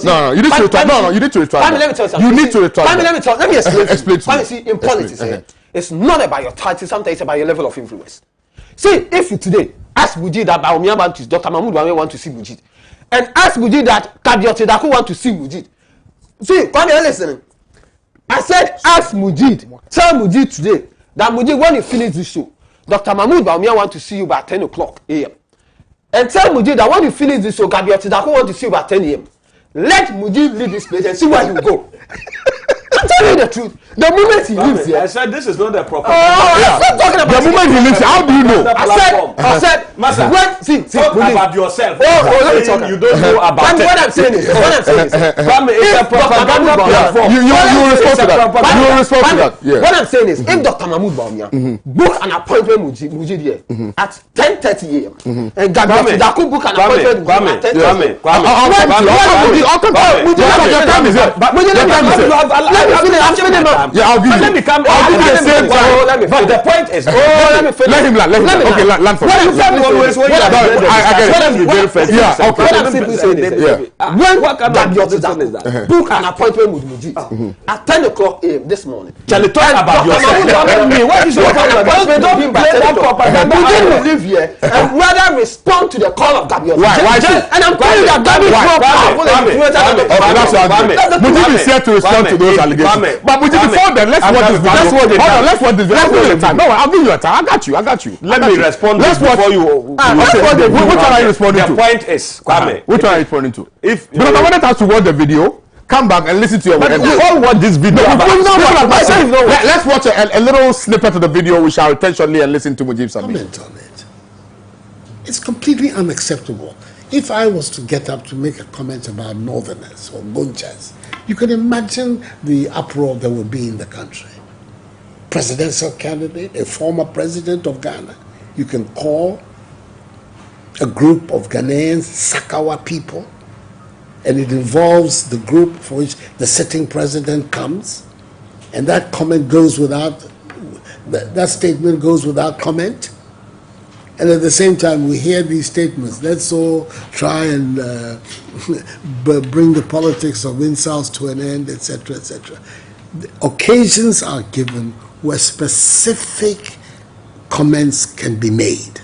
A: No, you need to retract. No, you need to retract. You need to retract.
D: Let me explain.
A: Explain.
D: See, in politics, it's not about your title, sometimes it's about your level of influence. See, if you today ask Buji that Baumia want to, Dr. Mahmoud Bami want to see Buji, and ask Buji that Kabiyot Sedaku want to see Buji. See, Kwame, listen. I said, ask Mujid, tell Mujid today that Mujid, when you finish this show, Dr. Mahmoud Bawumia want to see you by 10 o'clock a.m. And tell Mujid that when you finish this show, Gabriel Tidako want to see you by 10 a.m. Let Mujid leave this place and see where you go. I'm telling you the truth. The moment he leaves here.
C: I said this is not the proper.
A: I'm not talking about the moment he leaves here. How do you know?
D: I said,
C: Master,
D: when,
C: talk about yourself.
D: Let me talk.
C: You don't know about it.
D: What I'm saying is,
C: it's a propaganda platform.
A: You will respond to that. You will respond to that.
D: What I'm saying is, if Dr. Mahmoud Bawumia book an appointment with Mujid here at 10:30 a.m. and Gabriel Tidako book an appointment with him at 10:30 a.m.
A: I'll give you.
C: But the point is,
A: let him land. Okay, land for
C: what I'm
D: simply saying is, when Gabriel Tidako book an appointment with Mujid at 10 o'clock a.m. this morning,
C: Charlie, talk about yourself.
D: What is your Mujid will live here and rather respond to the call of Gabriel.
A: Why?
D: And I'm telling you that Gabriel is more powerful than
A: Mujib is here to respond to those allegations. But Mujib, before then, let's watch this video. Let's watch this video. Let's give you time. No, I'll give you a time. I got you.
C: Let me respond before you.
A: Which one are you responding to?
C: The point is, Kwame.
A: Which one are you responding to?
C: Because
A: I wanted us to watch the video. Come back and listen to your
C: words. We all watch this video.
A: Let's watch a little snippet of the video. We shall attentionally and listen to Mujib's submission.
H: Comment on it. It's completely unacceptable. If I was to get up to make a comment about Northerners or Gonchas, you can imagine the uproar that would be in the country. Presidential candidate, a former president of Ghana. You can call a group of Ghanaians Sakawa people, and it involves the group for which the sitting president comes, and that comment goes without, that statement goes without comment. And at the same time, we hear these statements. Let's all try and bring the politics of insults to an end, etc., etc. Occasions are given where specific comments can be made.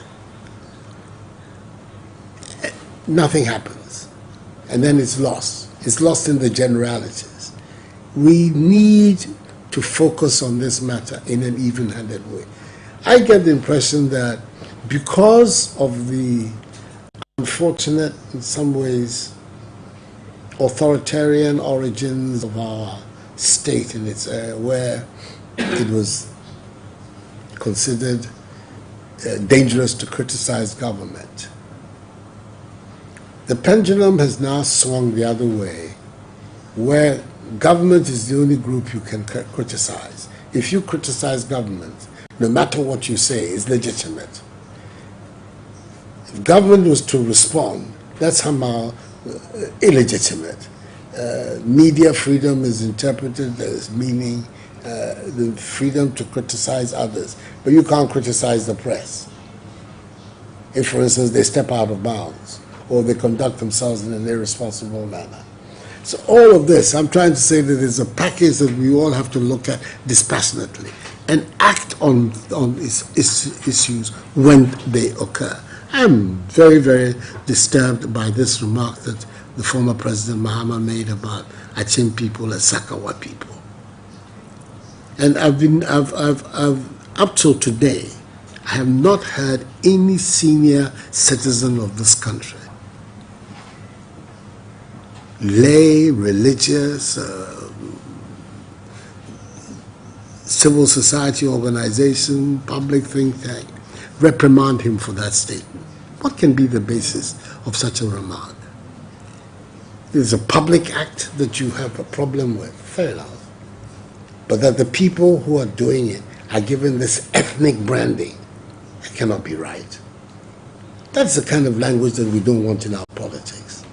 H: Nothing happens. And then it's lost. It's lost in the generalities. We need to focus on this matter in an even-handed way. I get the impression that because of the unfortunate, in some ways, authoritarian origins of our state in its where it was considered dangerous to criticize government, the pendulum has now swung the other way, where government is the only group you can criticize. If you criticize government, no matter what you say, is legitimate. If government was to respond, that's somehow illegitimate. Media freedom is interpreted as meaning the freedom to criticize others, but you can't criticize the press. If, for instance, they step out of bounds or they conduct themselves in an irresponsible manner. So all of this, I'm trying to say that there's a package that we all have to look at dispassionately and act on issues when they occur. I'm very, very disturbed by this remark that the former President Mahama made about Achin people as Sakawa people. And I've up till today, I have not heard any senior citizen of this country lay, religious, civil society organization, public think tank, reprimand him for that statement. What can be the basis of such a remark? There's a public act that you have a problem with, fair enough. But that the people who are doing it are given this ethnic branding, it cannot be right. That's the kind of language that we don't want in our politics.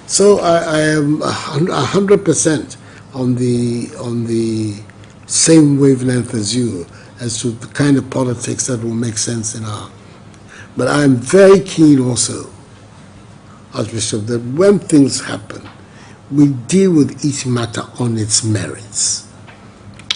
H: So I am 100% on the same wavelength as you as to the kind of politics that will make sense in our. But I am very keen also, Archbishop, that when things happen, we deal with each matter on its merits.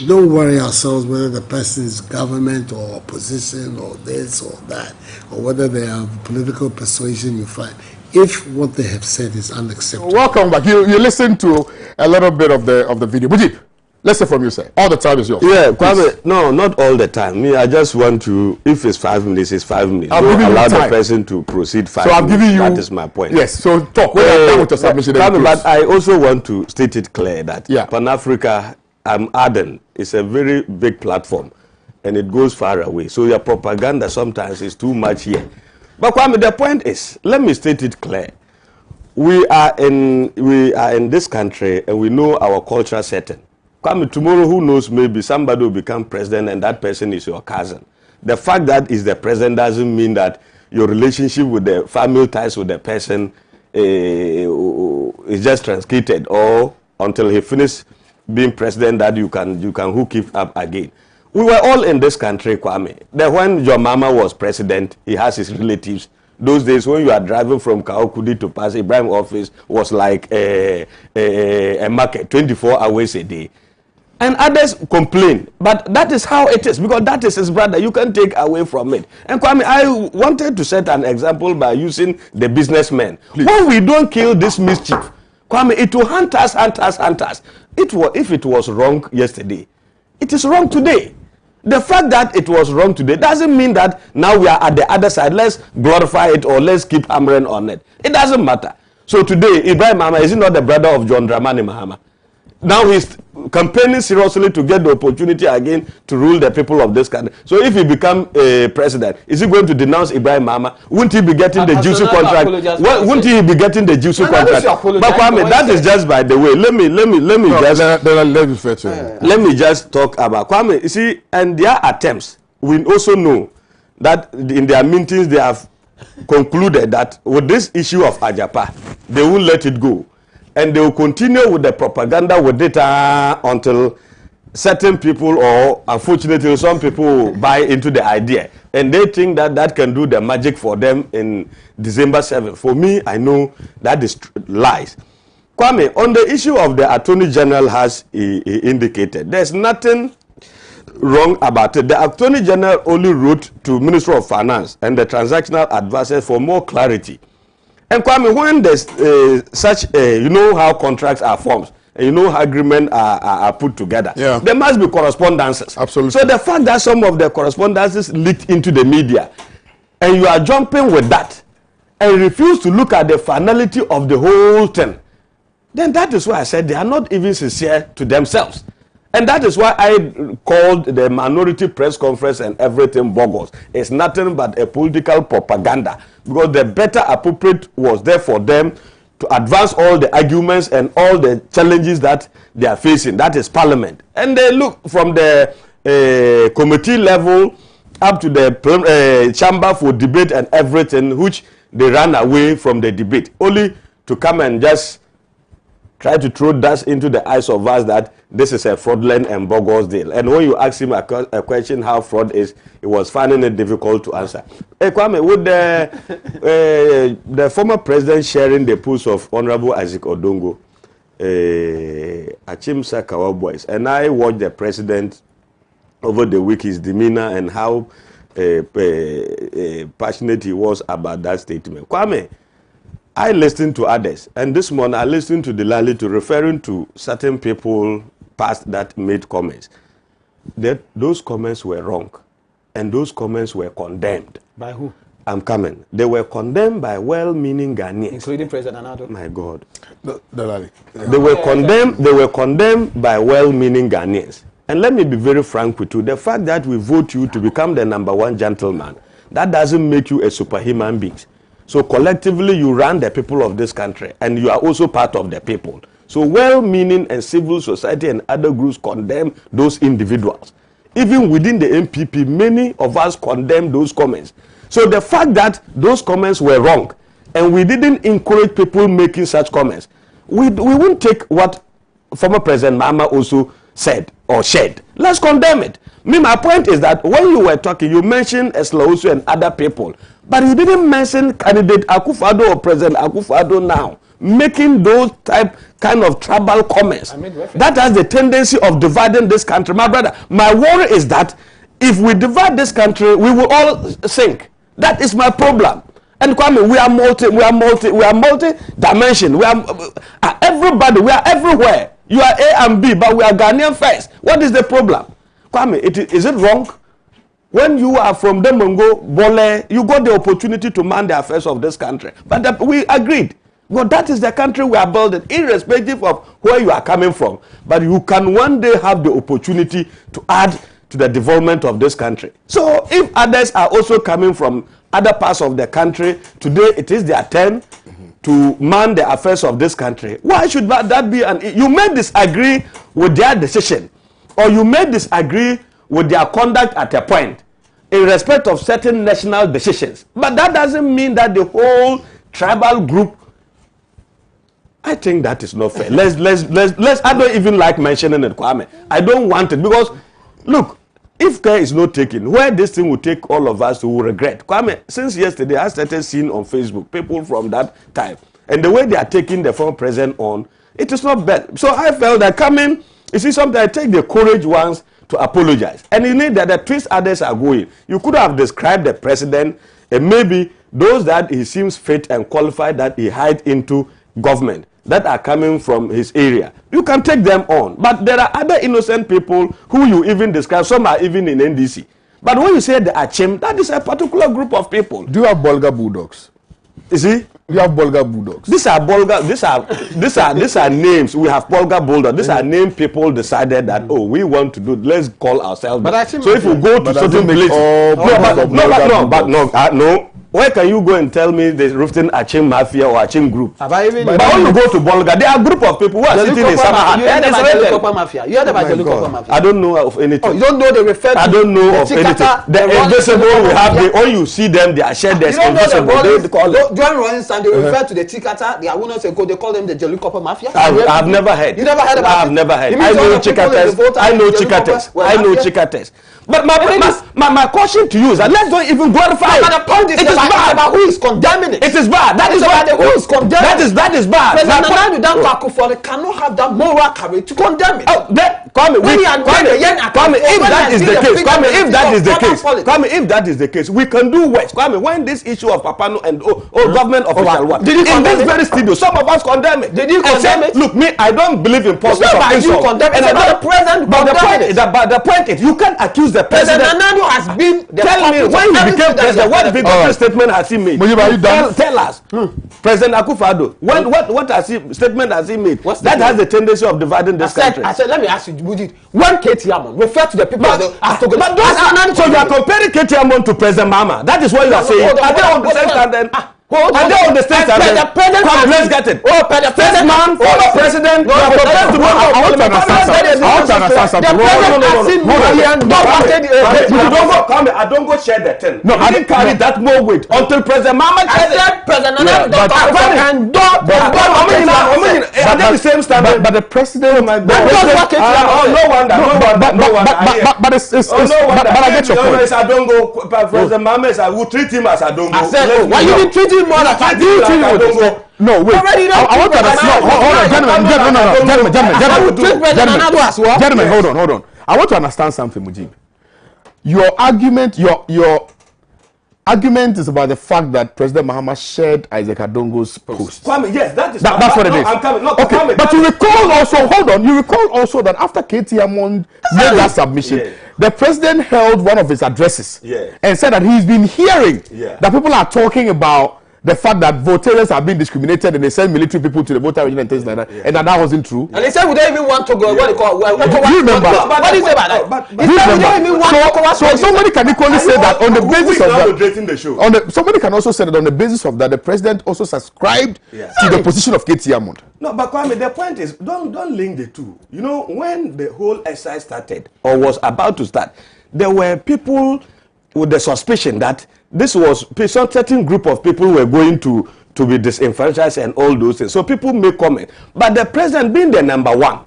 H: Don't worry ourselves whether the person is government or opposition or this or that, or whether they have political persuasion you find. If what they have said is unacceptable.
A: Welcome back. You listened to a little bit of the video. Mujib, let's say from you, sir. All the time is yours.
C: Yeah, Kwame, no, not all the time. Me, I just want to, if it's 5 minutes, it's 5 minutes.
A: I'm
C: Don't
A: giving
C: allow
A: you
C: the
A: time.
C: person to proceed 5
A: So I'm
C: minutes.
A: giving you.
C: That is my point.
A: Yes, so talk. When I'm done with your submission, then
C: Kwame,
A: you
C: but
A: close.
C: I also want to state it clear that
A: Yeah.
C: Pan-Africa, I'm ardent, is a very big platform and it goes far away. So your propaganda sometimes is too much here. But Kwame, the point is, let me state it clear. We are in this country and we know our cultural setting. Kwame, tomorrow, who knows, maybe somebody will become president and that person is your cousin. The fact that is the president doesn't mean that your relationship with the family ties with the person is just truncated, or until he finishes being president that you can hook it up again. We were all in this country, Kwame. Then when your mama was president, he has his relatives. Those days when you are driving from Kaokudi to pass Ibrahim office was like a market, 24 hours a day. And others complain, but that is how it is, because that is his brother. You can take away from it. And Kwame, I wanted to set an example by using the businessmen. Please. When we don't kill this mischief, Kwame, it will hunt us. If it was wrong yesterday, it is wrong today. The fact that it was wrong today doesn't mean that now we are at the other side. Let's glorify it or let's keep hammering on it. It doesn't matter. So today, Ibrahim Mahama, is he not the brother of John Dramani Mahama? Now he's campaigning seriously to get the opportunity again to rule the people of this country. So if he become a president, is he going to denounce Ibrahim Mahama? Wouldn't he be getting the juicy contract? Wouldn't he be getting the juicy contract? But Kwame, that is just by the way. Let me just talk about Kwame. You see, and their attempts. We also know that in their meetings they have concluded that with this issue of Agyapa, they won't let it go. And they will continue with the propaganda with it until certain people, or unfortunately some people, will buy into the idea. And they think that that can do the magic for them in December 7th. For me, I know that is lies. Kwame, on the issue of the Attorney General has indicated, there's nothing wrong about it. The Attorney General only wrote to Minister of Finance and the transactional advisors for more clarity. And Kwame, when there's such you know how contracts are formed, and you know how agreements are put together,
A: yeah,
C: there must be correspondences.
A: Absolutely.
C: So the fact that some of the correspondences leaked into the media, and you are jumping with that, and refuse to look at the finality of the whole thing, then that is why I said they are not even sincere to themselves. And that is why I called the minority press conference and everything bogus. It's nothing but a political propaganda. Because the better appropriate was there for them to advance all the arguments and all the challenges that they are facing. That is Parliament. And they look from the committee level up to the chamber for debate and everything, which they ran away from the debate. Only to come and just try to throw dust into the eyes of us that this is a fraudulent and bogus deal. And when you ask him a question how fraud is, he was finding it difficult to answer. Hey, Kwame, would the former president sharing the post of Honorable Isaac Odongo, Achimsa Kawa Boys, and I watched the president over the week, his demeanor and how passionate he was about that statement. Kwame, I listened to others, and this morning I listened to Delali to referring to certain people past that made comments. That those comments were wrong, and those comments were condemned.
D: By who?
C: I'm coming. They were condemned by well-meaning Ghanaians,
D: including President Anado.
C: My God.
A: Yeah.
C: They were condemned by well-meaning Ghanaians. And let me be very frank with you. The fact that we vote you to become the #1 gentleman, that doesn't make you a superhuman being. So collectively, you run the people of this country, and you are also part of the people. So well-meaning and civil society and other groups condemn those individuals. Even within the MPP, many of us condemn those comments. So the fact that those comments were wrong, and we didn't encourage people making such comments, we won't take what former President Mama also said or shared. Let's condemn it. My point is that when you were talking, you mentioned Eslausu and other people, but you didn't mention candidate Akufo-Addo or President Akufo-Addo now making those kind of tribal comments. That has the tendency of dividing this country. My brother, my worry is that if we divide this country, we will all sink. That is my problem. And Kwame, we are multi-dimension. We are everybody. We are everywhere. You are A and B, but we are Ghanaian first. What is the problem? Kwame, is it wrong? When you are from Demongo, Bole, you got the opportunity to man the affairs of this country. But we agreed. Well, that is the country we are building, irrespective of where you are coming from. But you can one day have the opportunity to add to the development of this country. So if others are also coming from other parts of the country, today it is their turn to man the affairs of this country. Why should that be? You may disagree with their decision, or you may disagree with their conduct at a point in respect of certain national decisions. But that doesn't mean that the whole tribal group. I think that is not fair. Let's. I don't even like mentioning it, Kwame. I don't want it because, look, if care is not taken, where this thing will take all of us, we will regret. Kwame, since yesterday, I started seeing on Facebook people from that time, and the way they are taking the former president on, it is not bad. So I felt that coming, you see, sometimes I take the courage ones to apologize, and you need that the twist others are going. You could have described the president, and maybe those that he seems fit and qualified that he hired into government that are coming from his area. You can take them on. But there are other innocent people who you even describe. Some are even in NDC. But when you say the Achim, that is a particular group of people.
A: Do you have Bolga Bulldogs?
C: You see?
A: You have Bolga Bulldogs.
C: These are names. We have Bolga Bulldogs. These are named people decided that, oh, we want to do, let's call ourselves.
D: But
C: so if you go to certain places. No. Where can you go and tell me the Rufton Achim Mafia or Achim group? But when you go to Bolga, there are a group of people who are sitting in Samaha.
D: You heard about the Jalukopa Mafia. You heard about the Jalukopa Mafia.
C: I don't know of anything.
D: Oh, you don't know they refer to.
C: I don't know of anything. The invisible we have, when you see them, they are shared. There's invisible.
D: During Rolling Sun, they refer to the Tikata. They are winners and they call them the Jalukopa Mafia.
C: I've never heard.
D: You never heard about it?
C: I've never heard. I know Chikates. I know Chikates. But my caution to you is that let's don't even glorify it.
D: But the point is about who is condemning it.
C: It is bad. That is bad.
D: Who is condemning it.
C: That is bad.
D: President Nana Danso Akufo cannot have that moral courage to condemn it.
C: Oh, Kwame, if that is the case, we can do worse. Kwame, when this issue of Papano and government official one, in this very studio, some of us condemn it.
D: Did you condemn it?
C: Look, me, I don't believe in politics of insult.
D: But
C: the point is, you can't accuse the president.
D: Nana has been.
C: Tell me when he became president, what big statement has he made? Tell us, President Akufo-Addo, what has statement has he made? That has the tendency of dividing this country.
D: I said, let me ask you, when Katie Amon refer to the people
C: so you are comparing Katie Amon to President Mama. That is what you are saying. Are they on the same standard? And they understand that let's get it. First man, former president, you are prepared to go.
A: I want to understand something.
C: I don't go share the thing. No, I didn't carry that more weight until President Mama said
D: President
C: Are they the same standard?
A: But the president,
C: no wonder.
A: But I get your point.
C: I don't go. President Mama said, I will treat him as I don't go.
D: I said, why you didn't treat him?
A: No, wait. I want to understand. Hold on, gentlemen, hold on. I want to understand something, Mujib. Your argument, your argument is about the fact that President Mahama shared Isaac Adongo's post.
C: Kwame, yes, that's
A: what it is.
C: I'm coming. No,
A: Okay,
C: Kwame,
A: but you recall also, hold on, you recall also that after KT Amon made that submission,
C: Yeah.
A: the president held one of his addresses and said that he's been hearing that people are talking about the fact that voters have been discriminated and they send military people to the voter region and things like that, and that wasn't true.
D: And he said we don't even want to go. What do you call?
A: You remember?
D: What do you say about that?
A: You remember? So somebody can equally say that on the basis of that. Somebody can also say that on the basis of that, the president also subscribed to the position of KT Amond.
C: No, but Kwame, the point is, don't link the two. You know, when the whole exercise started or was about to start, there were people with the suspicion that this was some certain group of people who were going to be disenfranchised and all those things. So people make comment. But the president being the number one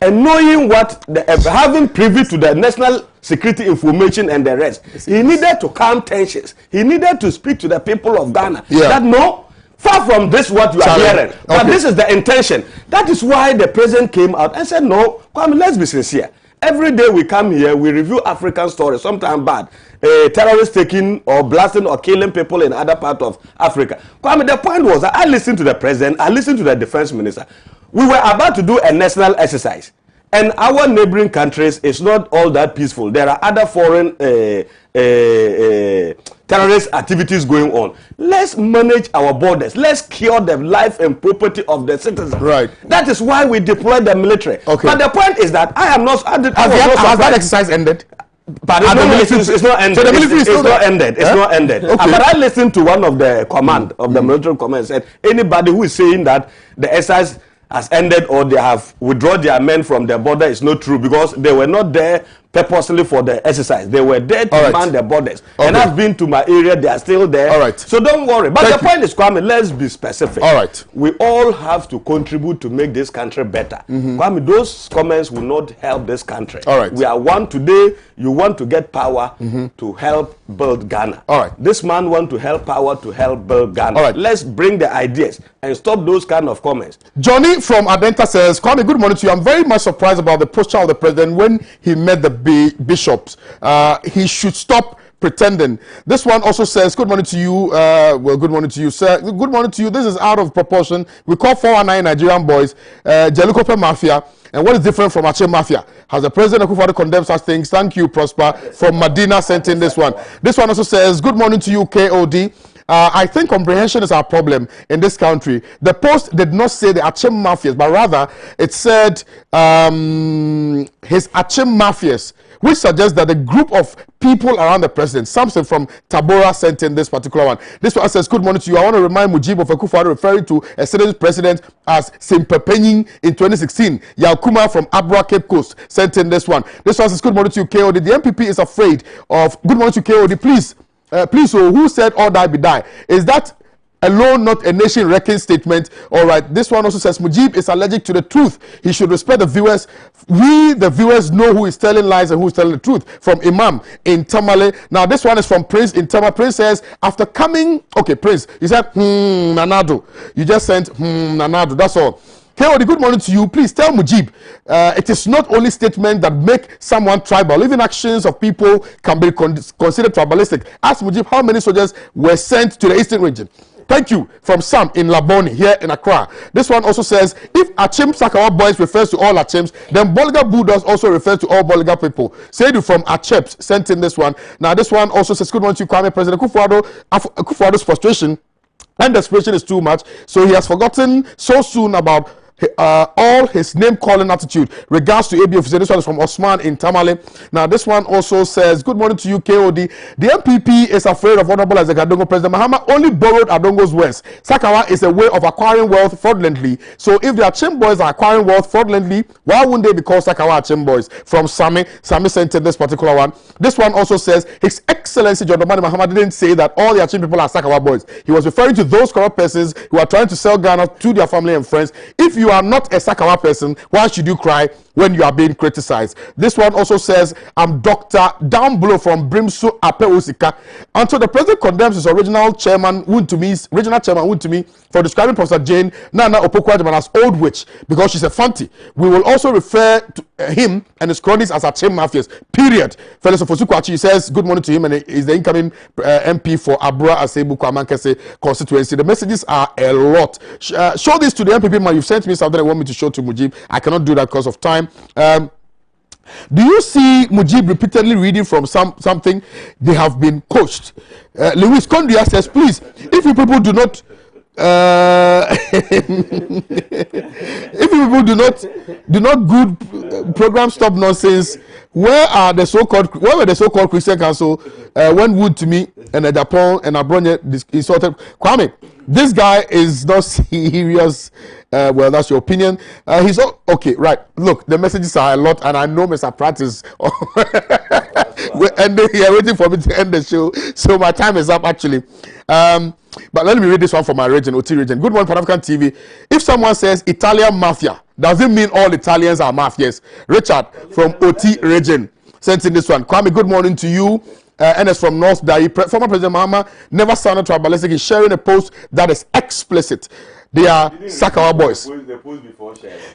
C: and knowing what, having privy to the national security information and the rest, he needed to calm tensions. He needed to speak to the people of Ghana. That no, far from this what you are hearing. But this is the intention. That is why the president came out and said, no, Kwame, let's be sincere. Every day we come here, we review African stories, sometimes bad. Terrorists taking or blasting or killing people in other parts of Africa. Kwame, the point was that I listened to the president, I listened to the defense minister. We were about to do a national exercise. And our neighboring countries is not all that peaceful. There are other foreign terrorist activities going on. Let's manage our borders. Let's cure the life and property of the citizens.
A: Right.
C: That is why we deployed the military.
A: Okay.
C: But the point is that I am not.
A: Has that exercise ended?
C: But it's not ended.
A: So the military
C: it's not ended. It's not ended.
A: Okay.
C: But I listened to one of the command of the military command said anybody who is saying that the exercise has ended or they have withdrawn their men from the border is not true, because they were not there purposely for the exercise. They were there to man the borders. Okay. And I've been to my area, they are still there.
A: All right.
C: So don't worry. But the point is, Kwame, let's be specific.
A: All right.
C: We all have to contribute to make this country better. Kwame, those comments will not help this country.
A: All right.
C: We are one today. You want to get power to help build Ghana.
A: All right.
C: This man want to help power to help build Ghana.
A: All right.
C: Let's bring the ideas and stop those kind of comments.
A: Johnny from Adenta says, Kwame, good morning to you. I'm very much surprised about the posture of the president when he met the bishops. He should stop pretending. This one also says, good morning to you. Well, good morning to you, sir. Good morning to you. This is out of proportion. We call 419 Nigerian boys Jelikope Mafia. And what is different from Ache Mafia? Has the president Akufo-Addo condemned such things? Thank you, Prosper. From Medina sent in this one. This one also says, good morning to you, KOD. I think comprehension is our problem in this country. The post did not say the Ache Mafias, but rather it said his Ache Mafias, which suggests that the group of people around the president. Samson from Tabora sent in this particular one. This one says, good morning to you. I want to remind Mujib of Akufo-Addo referring to a certain president as Simpepenying in 2016. Yakuma from Abra Cape Coast sent in this one. This one says, good morning to you, KOD. The MPP is afraid of, good morning to KOD, please. So who said all die be die? Is that alone not a nation wrecking statement? All right. This one also says Mujib is allergic to the truth. He should respect the viewers. We, the viewers, know who is telling lies and who is telling the truth. From Imam in Tamale. Now this one is from Prince in Tamale. Prince says, after coming, okay, Prince, he said, Nanado. You just sent, Nanado. That's all. KOD, good morning to you. Please tell Mujib, it is not only statements that make someone tribal. Even actions of people can be considered tribalistic. Ask Mujib how many soldiers were sent to the eastern region. Thank you. From Sam in Laboni, here in Accra. This one also says, if Achim Sakawa boys refers to all Achims, then Bolga Buddhas also refers to all Bolga people. Seidu from Acheps sent in this one. Now this one also says, good morning to you, Kwame. President Akufo-Addo's frustration and desperation is too much, so he has forgotten so soon about all his name calling attitude. Regards to AB officer. This one is from Osman in Tamale. Now this one also says, good morning to you, KOD. The MPP is afraid of Honorable Isaac Adongo. President Mahama only borrowed Adongo's words. Sakawa is a way of acquiring wealth fraudulently. So if the Achim boys are acquiring wealth fraudulently, why wouldn't they be called Sakawa Achim boys? From Sami sent in this particular one. This one also says, His Excellency John Dramani Mahama didn't say that all the Achim people are Sakawa boys. He was referring to those corrupt persons who are trying to sell Ghana to their family and friends. If you are not a Sakawa person, why should you cry when you are being criticized? This one also says, I'm Dr. Down Below from Brimso Ape Osika. Until the president condemns his original chairman Wuntumi for describing Professor Jane Nana Opoku-Agyeman as old witch because she's a fanti. We will also refer to him and his cronies as Achem mafias. Period. Felix Ofosu-Kwakye says good morning to him, and is the incoming MP for Abura Asebu Kwamankese constituency. The messages are a lot. Show this to the MPP man. You've sent me something I want me to show to Mujib. I cannot do that because of time. Do you see Mujib repeatedly reading from something they have been coached? Lewis Kondia says, please, if you people do not if you people do not good program stop nonsense, where were the so-called Christian Council when Wood-Tumi and Agyapa and Abronye insulted Kwame? This guy is not serious. Well, that's your opinion. He's okay, right? Look, the messages are a lot, and I know Mr. Pratt is and they are waiting for me to end the show, so my time is up actually. But let me read this one from my region, OT region. Good morning, Pan African TV. If someone says Italian mafia, does it mean all Italians are mafias? Richard from OT region sent in this one. Kwame, good morning to you. Ernest from North Dai. Former President Mahama never sounded tribalistic. He's sharing a post that is explicit. They are Sakawa boys.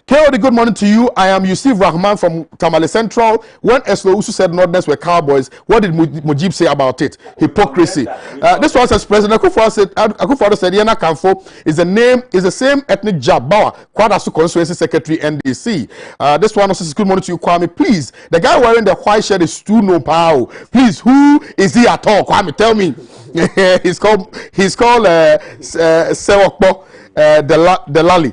A: KOD, good morning to you. I am Yusuf Rahman from Tamale Central. When Kwame Owusu said Northerners were cowboys, what did Mujib say about it? Hypocrisy. This one says President Akufo-Addo said Yana Kamfo is the same ethnic Jab Bawa, Kwadasu Constituency Secretary NDC. This one also says good morning to you, Kwame. Please, the guy wearing the white shirt is too no power. Please, who is he at all? Kwame, tell me. he's called Sewokpo. The Lali.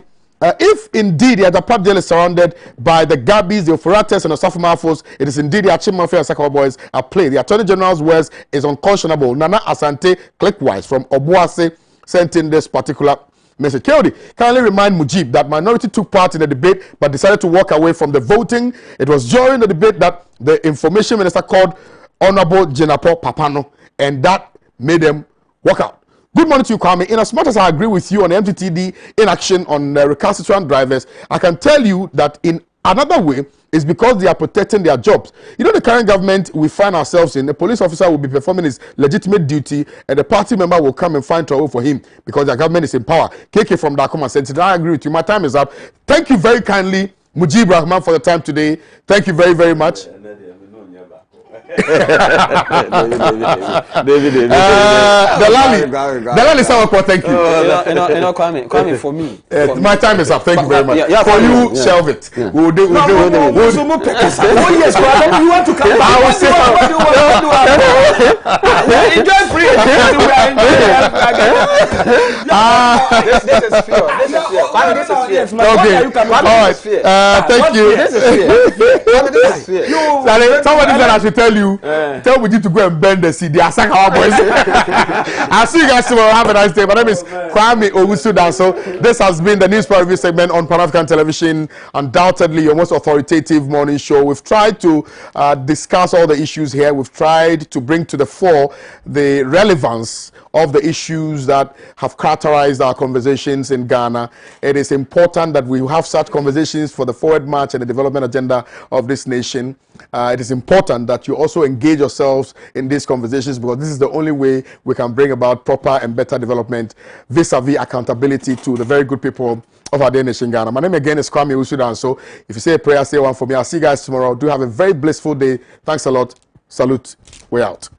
A: If indeed the Agyapa jail is surrounded by the Gabis, the Ofurates, and the Safumafos, it is indeed the Achem Mafia and Sakawa boys at play. The Attorney General's words is unconscionable. Nana Asante, clickwise from Obuase, sent in this particular message. Keodi, kindly remind Mujib that minority took part in the debate but decided to walk away from the voting. It was during the debate that the information minister called Honorable Jenapo Papano, and that made them walk out. Good morning to you, Kwame. In as much as I agree with you on the MTTD inaction on recalcitrant drivers, I can tell you that in another way is because they are protecting their jobs. You know, the current government we find ourselves in, the police officer will be performing his legitimate duty and the party member will come and find trouble for him because the government is in power. KK from Dakoma said, I agree with you. My time is up. Thank you very kindly, Mujib Rahman, for the time today. Thank you very, very much. Delali Sawakwa, thank you.
D: Kwame, for me.
A: My time is up. Thank you very much. For you, shelve it. We'll do. Oh yes, you want to come? I will say. Enjoy free. This is fair. This is fair. Okay. All right. Thank you. This is fair. Somebody said I should tell you. Tell Mujib to go and bend the seat. They are Sakawa boys. I'll see you guys tomorrow. Have a nice day. My name is Kwame Owusu Danso. This has been the News Power Review segment on Pan African Television. Undoubtedly, your most authoritative morning show. We've tried to discuss all the issues here. We've tried to bring to the fore the relevance of the issues that have characterized our conversations in Ghana. It is important that we have such conversations for the forward march and the development agenda of this nation. It is important that you also engage yourselves in these conversations because this is the only way we can bring about proper and better development vis-a-vis accountability to the very good people of our dear nation, Ghana. My name again is Kwame Owusu Danso. If you say a prayer, say one for me. I'll see you guys tomorrow. Do have a very blissful day. Thanks a lot. Salute. We're out.